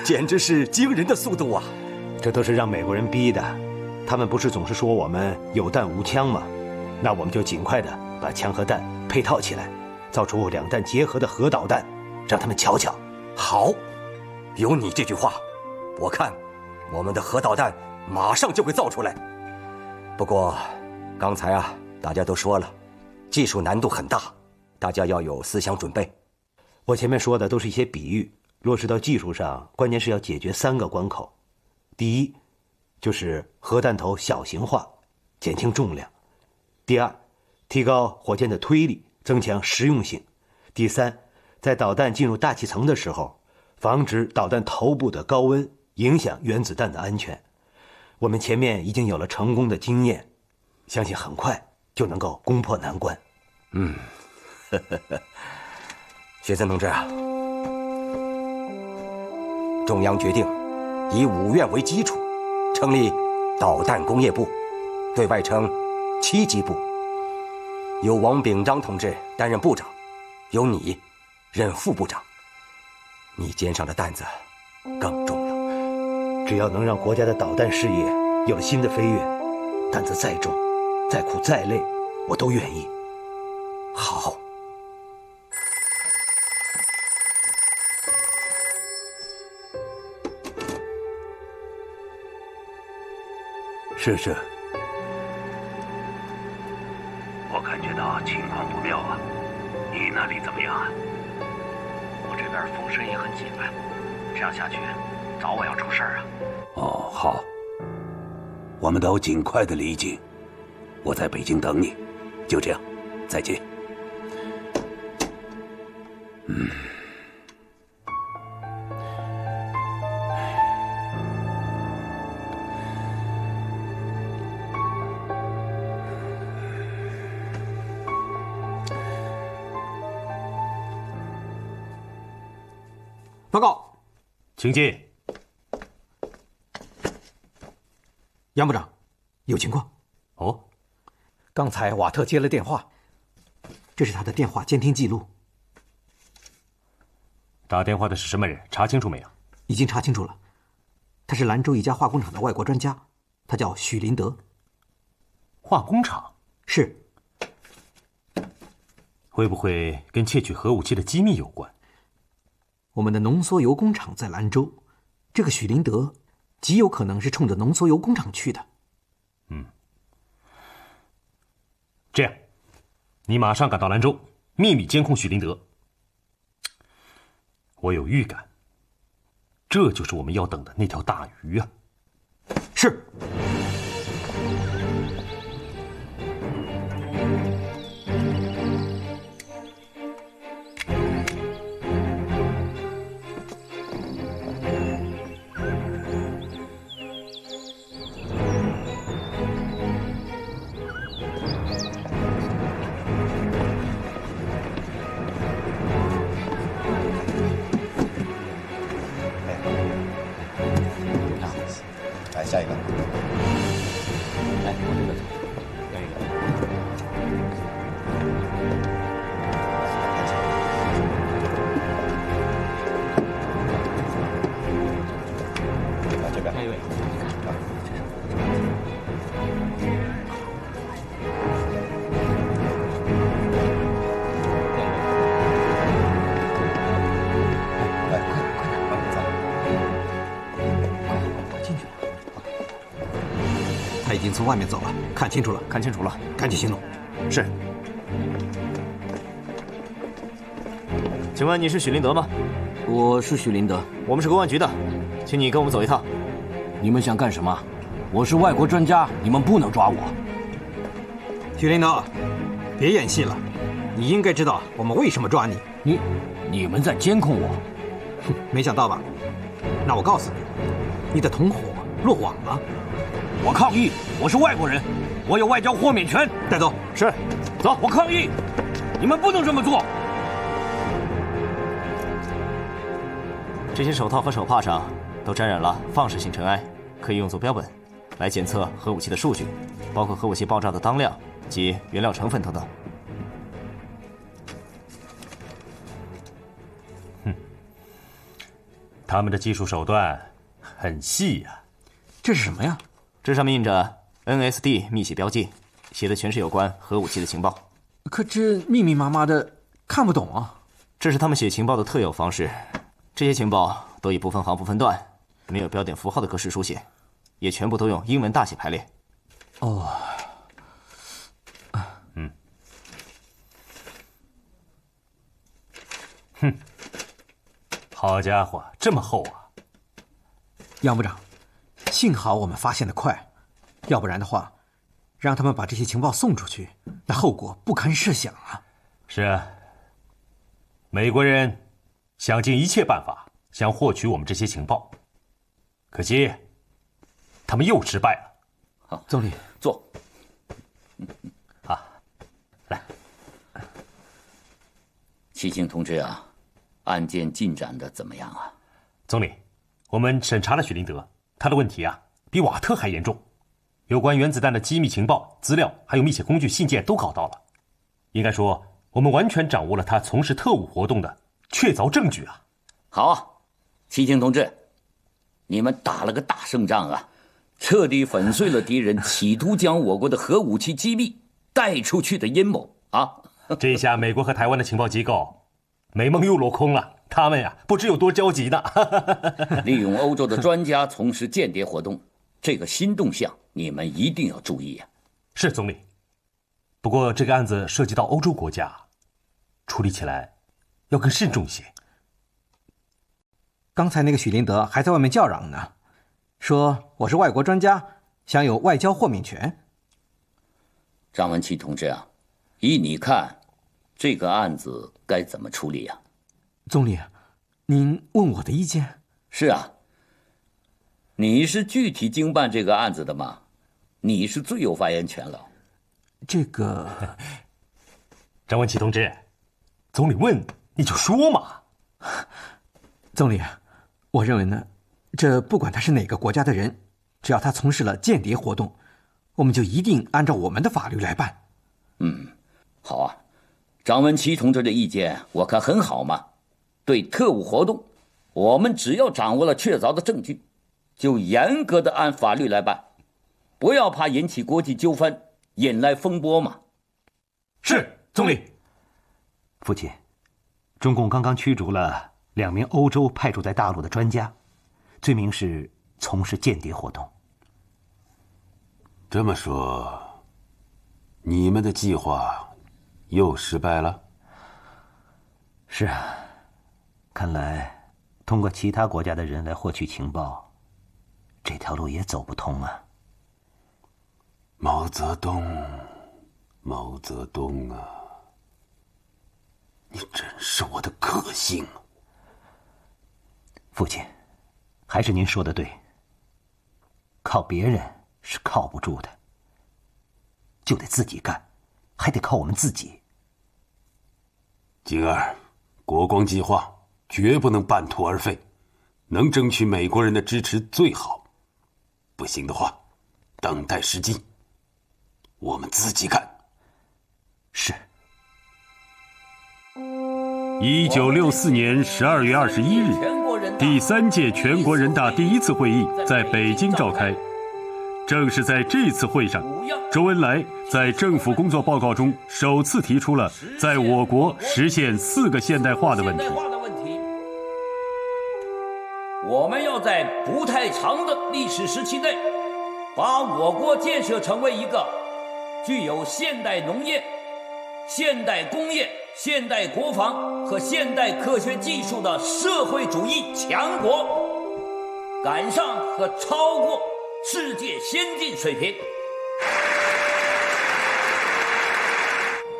简直是惊人的速度啊！这都是让美国人逼的，他们不是总是说我们有弹无枪吗？那我们就尽快的把枪和弹配套起来，造出两弹结合的核导弹，让他们瞧瞧。好，有你这句话，我看我们的核导弹马上就会造出来。不过刚才大家都说了，技术难度很大，大家要有思想准备。我前面说的都是一些比喻，落实到技术上，关键是要解决3个关口。第一，就是核弹头小型化，减轻重量；第二，提高火箭的推力，增强实用性；第三，在导弹进入大气层的时候，防止导弹头部的高温影响原子弹的安全。我们前面已经有了成功的经验，相信很快就能够攻破难关。薛森同志啊，中央决定以5院为基础，成立导弹工业部，对外称7级部，由王炳章同志担任部长，由你任副部长。你肩上的担子更重了。只要能让国家的导弹事业有了新的飞跃，担子再重、再苦、再累，我都愿意。好。是。我感觉到情况不妙啊，你那里怎么样啊？我这边风声也很紧了，这样下去，早晚要出事儿啊。哦，好，我们都尽快的离境，我在北京等你。就这样，再见。报告，请进。杨部长，有情况。哦，刚才瓦特接了电话，这是他的电话监听记录。打电话的是什么人？查清楚没有？已经查清楚了，他是兰州一家化工厂的外国专家，他叫许林德。化工厂？是。会不会跟窃取核武器的机密有关？我们的浓缩铀工厂在兰州，这个许林德极有可能是冲着浓缩铀工厂去的。这样，你马上赶到兰州，秘密监控许林德。我有预感，这就是我们要等的那条大鱼啊！是。下一个，来，我这个要一个。来这边，下一位。已经从外面走了，看清楚了，看清楚了，赶紧行动。是。请问你是许林德吗？我是许林德，我们是公安局的，请你跟我们走一趟。你们想干什么？我是外国专家，你们不能抓我。许林德，别演戏了，你应该知道我们为什么抓你。你们在监控我？哼，没想到吧？那我告诉你，你的同伙落网了。我抗议！我是外国人，我有外交豁免权。带走。是，走，我抗议！你们不能这么做。这些手套和手帕上都沾染了放射性尘埃，可以用作标本，来检测核武器的数据，包括核武器爆炸的当量及原料成分等等。他们的技术手段很细呀。这是什么呀？这上面印着 NSD 密写标记，写的全是有关核武器的情报。可这密密麻麻的，看不懂啊。这是他们写情报的特有方式。这些情报都以不分行不分段，没有标点符号的格式书写，也全部都用英文大写排列。哦，哼，好家伙，这么厚啊！杨部长，幸好我们发现的快，要不然的话，让他们把这些情报送出去，那后果不堪设想啊！是啊，美国人想尽一切办法想获取我们这些情报，可惜他们又失败了。好，总理坐。来，齐星同志啊，案件进展的怎么样啊？总理，我们审查了许林德，他的问题啊比瓦特还严重，有关原子弹的机密情报、资料，还有密写工具、信件都搞到了。应该说，我们完全掌握了他从事特务活动的确凿证据啊！好啊，齐星同志，你们打了个大胜仗啊，彻底粉碎了敌人企图将我国的核武器机密带出去的阴谋啊！这下美国和台湾的情报机构美梦又落空了，他们呀不知有多焦急呢。利用欧洲的专家从事间谍活动，这个新动向你们一定要注意啊！是总理。不过这个案子涉及到欧洲国家，处理起来要更慎重些。刚才那个许林德还在外面叫嚷呢，说我是外国专家，享有外交豁免权。张文琪同志啊，依你看，这个案子该怎么处理啊？总理，您问我的意见？是啊，你是具体经办这个案子的嘛，你是最有发言权了。这个，张文琪同志，总理问你就说嘛。总理，我认为呢，这不管他是哪个国家的人，只要他从事了间谍活动，我们就一定按照我们的法律来办。好啊，张文琪同志的意见我看很好嘛。对特务活动，我们只要掌握了确凿的证据，就严格的按法律来办，不要怕引起国际纠纷，引来风波嘛。是，总理。父亲，中共刚刚驱逐了2名欧洲派驻在大陆的专家，罪名是从事间谍活动。这么说，你们的计划又失败了？是啊，看来通过其他国家的人来获取情报，这条路也走不通啊。毛泽东啊，你真是我的克星。父亲，还是您说的对，靠别人是靠不住的，就得自己干，还得靠我们自己。金儿，国光计划绝不能半途而废，能争取美国人的支持最好，不行的话，等待时机，我们自己干。是。1964年12月21日，第3届全国人大第1次会议在北京召开。正是在这次会上，周恩来在政府工作报告中首次提出了在我国实现4个现代化的问题。我们要在不太长的历史时期内，把我国建设成为一个具有现代农业、现代工业、现代国防和现代科学技术的社会主义强国，赶上和超过世界先进水平。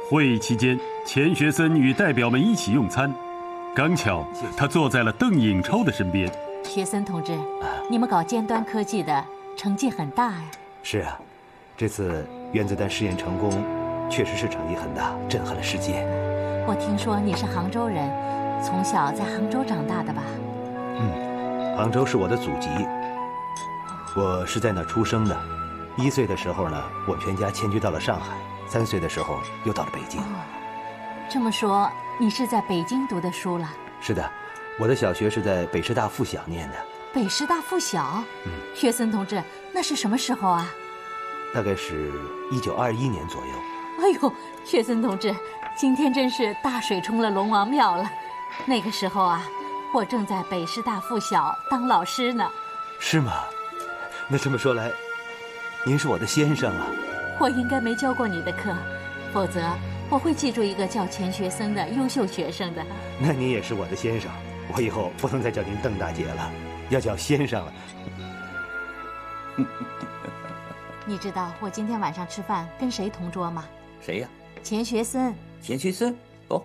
会议期间，钱学森与代表们一起用餐，刚巧他坐在了邓颖超的身边。学森同志，你们搞尖端科技的成绩很大呀。是啊，这次原子弹试验成功，确实是成绩很大，震撼了世界。我听说你是杭州人，从小在杭州长大的吧？杭州是我的祖籍，我是在那儿出生的。1岁的时候呢，我们全家迁居到了上海。3岁的时候又到了北京。这么说，你是在北京读的书了？是的，我的小学是在北师大附小念的。北师大附小？薛森同志，那是什么时候啊？大概是1921年左右。哎呦，薛森同志，今天真是大水冲了龙王庙了。那个时候啊，我正在北师大附小当老师呢。是吗？那这么说来，您是我的先生啊。我应该没教过你的课，否则我会记住一个叫钱学森的优秀学生的。那您也是我的先生，我以后不能再叫您邓大姐了，要叫先生了。你知道我今天晚上吃饭跟谁同桌吗？谁呀？钱学森。钱学森？哦，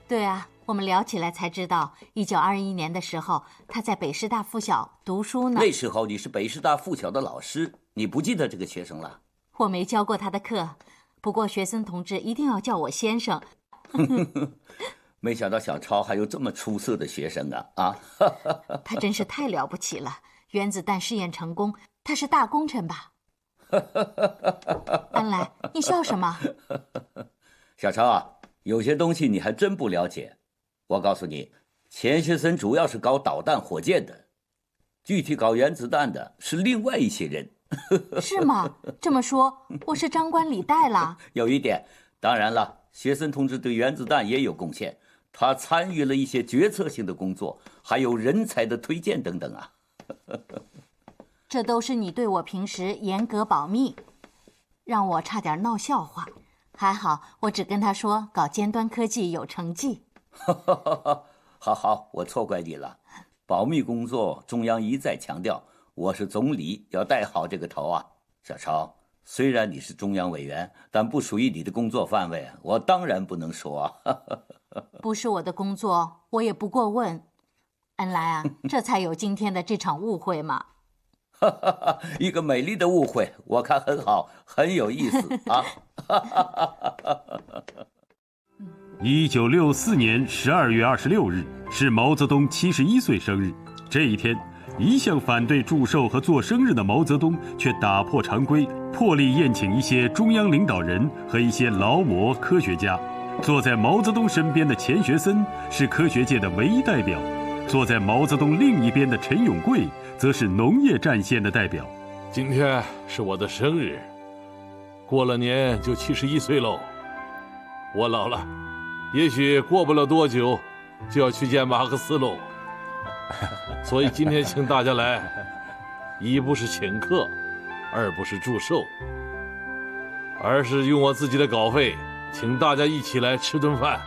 对啊，我们聊起来才知道，1921年的时候，他在北师大附小读书呢。那时候你是北师大附小的老师，你不记得这个学生了？我没教过他的课，不过学森同志一定要叫我先生。没想到小超还有这么出色的学生啊！他真是太了不起了，原子弹试验成功，他是大功臣吧？安来，你笑什么？小超啊，有些东西你还真不了解。我告诉你，钱学森主要是搞导弹火箭的，具体搞原子弹的是另外一些人。是吗？这么说，我是张冠李戴了。有一点，当然了，学森同志对原子弹也有贡献，他参与了一些决策性的工作，还有人才的推荐等等啊。这都是你对我平时严格保密，让我差点闹笑话。还好，我只跟他说搞尖端科技有成绩。好，我错怪你了。保密工作，中央一再强调。我是总理，要带好这个头啊，小超。虽然你是中央委员，但不属于你的工作范围，我当然不能说啊。不是我的工作，我也不过问。恩来啊，这才有今天的这场误会嘛。一个美丽的误会，我看很好，很有意思啊。1964年12月26日是毛泽东71岁生日，这一天。一向反对祝寿和做生日的毛泽东，却打破常规，破例宴请一些中央领导人和一些劳模科学家。坐在毛泽东身边的钱学森是科学界的唯一代表，坐在毛泽东另一边的陈永贵则是农业战线的代表。今天是我的生日，过了年就71岁喽。我老了，也许过不了多久就要去见马克思喽。所以今天请大家来，一不是请客，二不是祝寿，而是用我自己的稿费，请大家一起来吃顿饭，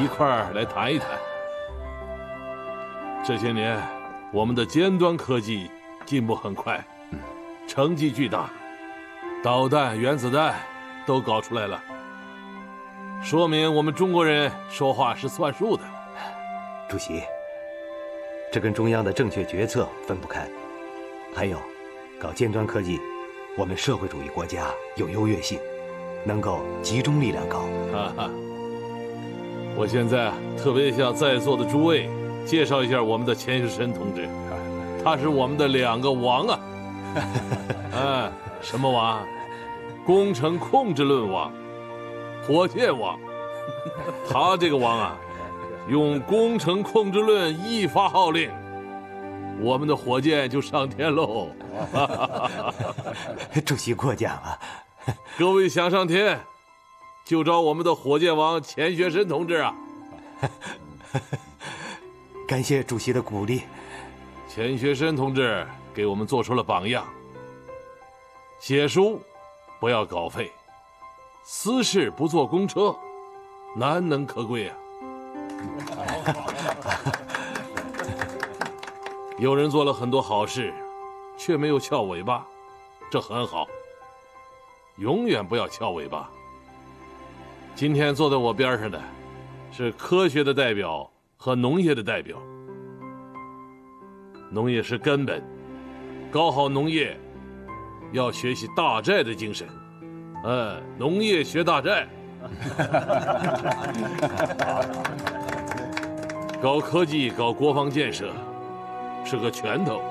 一块儿来谈一谈。这些年，我们的尖端科技进步很快，成绩巨大，导弹、原子弹都搞出来了，说明我们中国人说话是算数的。主席。这跟中央的正确决策分不开，还有，搞尖端科技，我们社会主义国家有优越性，能够集中力量搞。我现在特别向在座的诸位介绍一下我们的钱学森同志，他是我们的2个王啊，什么王？工程控制论王，火箭王。他这个王啊。用工程控制论一发号令，我们的火箭就上天喽！主席过奖了。各位想上天，就找我们的火箭王钱学森同志啊！感谢主席的鼓励。钱学森同志给我们做出了榜样。写书不要稿费，私事不坐公车，难能可贵啊！有人做了很多好事，却没有翘尾巴，这很好。永远不要翘尾巴。今天坐在我边上的，是科学的代表和农业的代表。农业是根本，搞好农业，要学习大寨的精神。农业学大寨。搞科技、搞国防建设，是个拳头。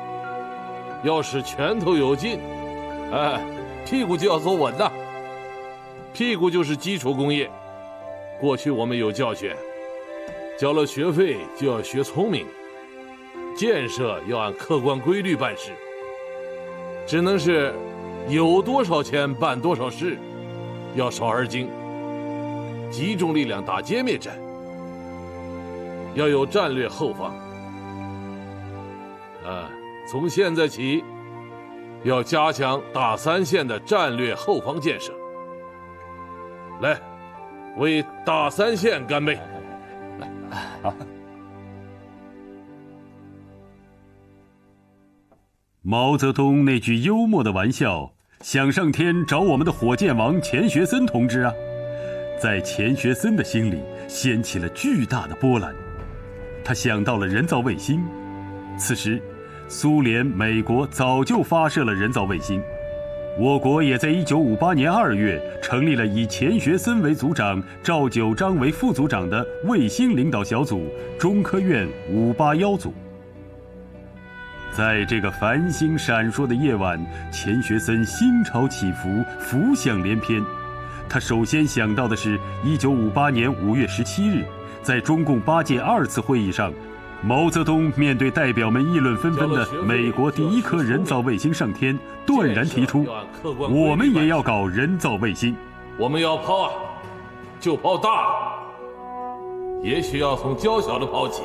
要使拳头有劲，屁股就要坐稳呐。屁股就是基础工业。过去我们有教训，交了学费就要学聪明，建设要按客观规律办事。只能是有多少钱办多少事，要少而精，集中力量打歼灭战，要有战略后方。从现在起，要加强大三线的战略后方建设。来，为大三线干杯！来，好。毛泽东那句幽默的玩笑，想上天找我们的火箭王钱学森同志啊，在钱学森的心里掀起了巨大的波澜。他想到了人造卫星，此时苏联、美国早就发射了人造卫星，我国也在1958年2月成立了以钱学森为组长、赵九章为副组长的卫星领导小组——中科院581组。在这个繁星闪烁的夜晚，钱学森心潮起伏，浮想联翩。他首先想到的是1958年5月17日，在中共8届2次会议上，毛泽东面对代表们议论纷纷的美国第一颗人造卫星上天，断然提出：我们也要搞人造卫星。我们要抛就抛大的，也许要从较小的抛起。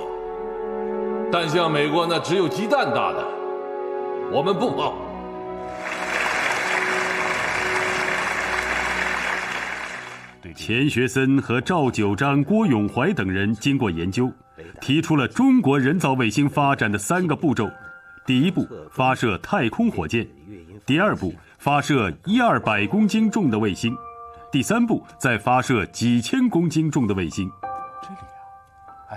但像美国那只有鸡蛋大的，我们不抛。钱学森和赵九章、郭永怀等人经过研究，提出了中国人造卫星发展的3个步骤：第一步，发射太空火箭；第二步，发射100-200公斤重的卫星；第三步，再发射几千公斤重的卫星。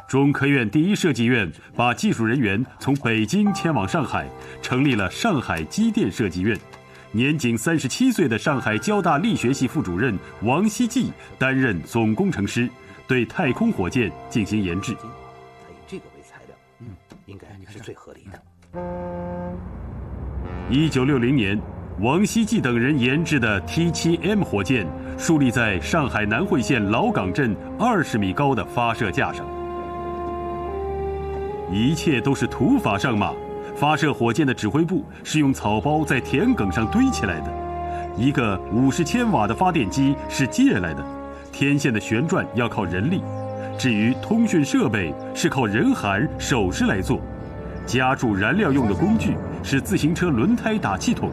中科院第一设计院把技术人员从北京迁往上海，成立了上海机电设计院。年仅37岁的上海交大力学系副主任王希季担任总工程师，对太空火箭进行研制。他以这个为材料，应该是最合理的。1960年，王希季等人研制的 T7M 火箭竖立在上海南汇县老岗镇20米高的发射架上。一切都是土法上马。发射火箭的指挥部是用草包在田埂上堆起来的，一个50千瓦的发电机是借来的，天线的旋转要靠人力，至于通讯设备是靠人喊手势来做，加注燃料用的工具是自行车轮胎打气筒。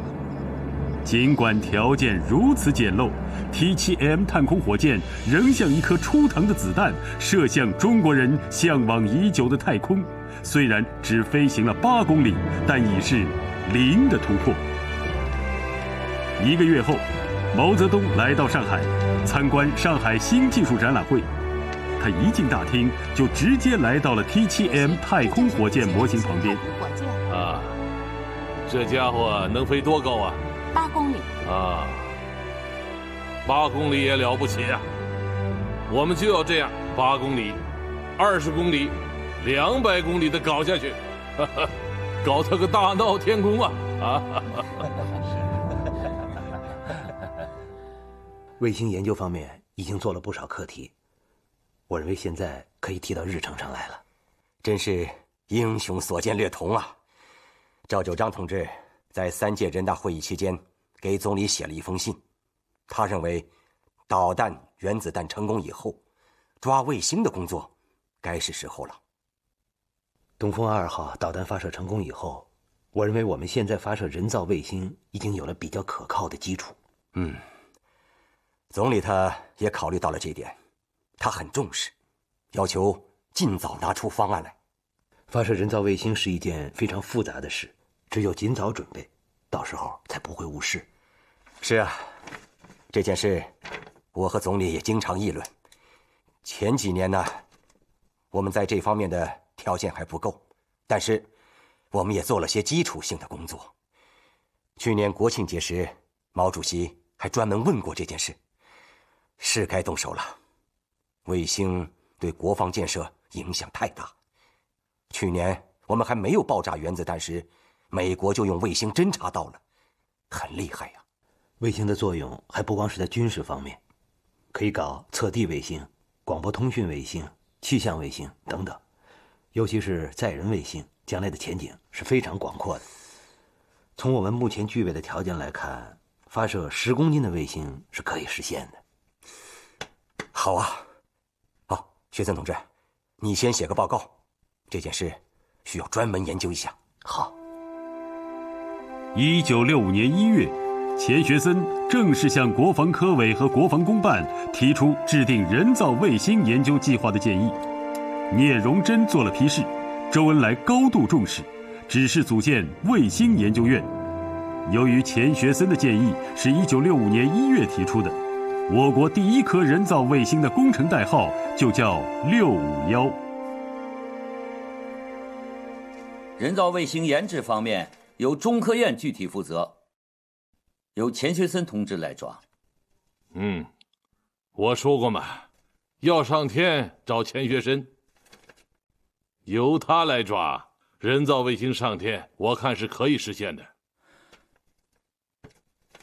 尽管条件如此简陋， T7M 太空火箭仍像一颗出膛的子弹射向中国人向往已久的太空。虽然只飞行了8公里，但已是0的突破。1个月后，毛泽东来到上海，参观上海新技术展览会。他一进大厅，就直接来到了 T7M 太空火箭模型旁边。这家伙能飞多高啊？8公里。8公里也了不起啊！我们就要这样，8公里、20公里。200公里的搞下去，搞他个大闹天宫啊！卫星研究方面已经做了不少课题，我认为现在可以提到日程上来了。真是英雄所见略同啊！赵九章同志在3届人大会议期间给总理写了一封信，他认为导弹、原子弹成功以后，抓卫星的工作该是时候了。东风2号导弹发射成功以后，我认为我们现在发射人造卫星已经有了比较可靠的基础。总理他也考虑到了这点，他很重视，要求尽早拿出方案来。发射人造卫星是一件非常复杂的事，只有尽早准备，到时候才不会误事。是啊，这件事我和总理也经常议论。前几年呢，我们在这方面的条件还不够，但是我们也做了些基础性的工作。去年国庆节时，毛主席还专门问过这件事，是该动手了。卫星对国防建设影响太大。去年我们还没有爆炸原子弹时，美国就用卫星侦察到了，很厉害呀。卫星的作用还不光是在军事方面，可以搞测地卫星、广播通讯卫星、气象卫星等等，尤其是载人卫星，将来的前景是非常广阔的。从我们目前具备的条件来看，发射10公斤的卫星是可以实现的。好啊，好，薛森同志，你先写个报告，这件事需要专门研究一下。好。1965年1月，钱学森正式向国防科委和国防工办提出制定人造卫星研究计划的建议。聂荣臻做了批示，周恩来高度重视，指示组建卫星研究院。由于钱学森的建议是1965年1月提出的，我国第一颗人造卫星的工程代号就叫651。人造卫星研制方面由中科院具体负责，由钱学森同志来抓。我说过嘛，要上天找钱学森，由他来抓人造卫星上天，我看是可以实现的。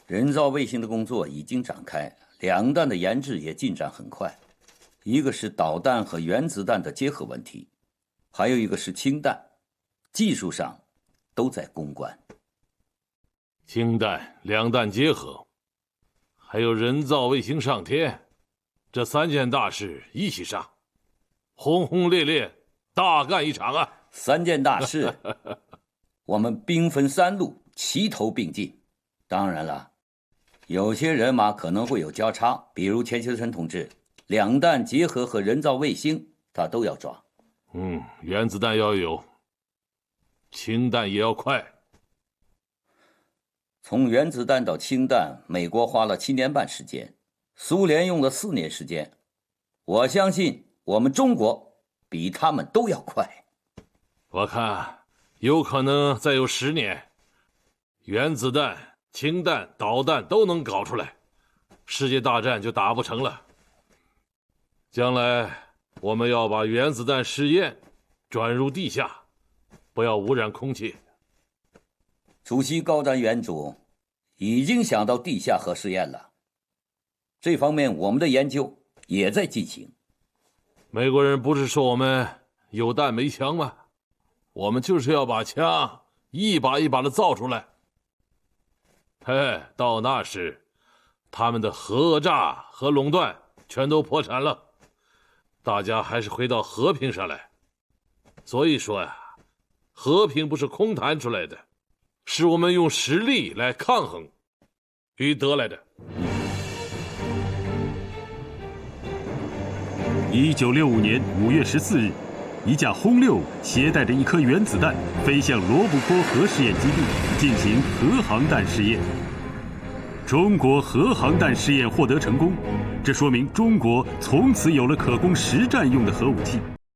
人造卫星的工作已经展开，两弹的研制也进展很快。一个是导弹和原子弹的结合问题，还有一个是氢弹，技术上都在攻关。氢弹、两弹结合，还有人造卫星上天，这3件大事一起上，轰轰烈烈大干一场啊！3件大事，我们兵分3路，齐头并进。当然了，有些人马可能会有交叉，比如钱学森同志，两弹结合和人造卫星他都要抓。原子弹要有，氢弹也要快。从原子弹到氢弹，美国花了7年半时间，苏联用了4年时间。我相信我们中国比他们都要快。我看有可能再有10年，原子弹、氢弹、导弹都能搞出来，世界大战就打不成了。将来我们要把原子弹试验转入地下，不要污染空气。主席高瞻远瞩，已经想到地下核试验了。这方面我们的研究也在进行。美国人不是说我们有弹没枪吗？我们就是要把枪一把一把的造出来。到那时，他们的核讹诈和垄断全都破产了，大家还是回到和平上来。所以说呀，和平不是空谈出来的，是我们用实力来抗衡与得来的。1965年5月14日，一架轰6携带着1颗原子弹飞向罗布泊核试验基地，进行核航弹试验。中国核航弹试验获得成功，这说明中国从此有了可供实战用的核武器。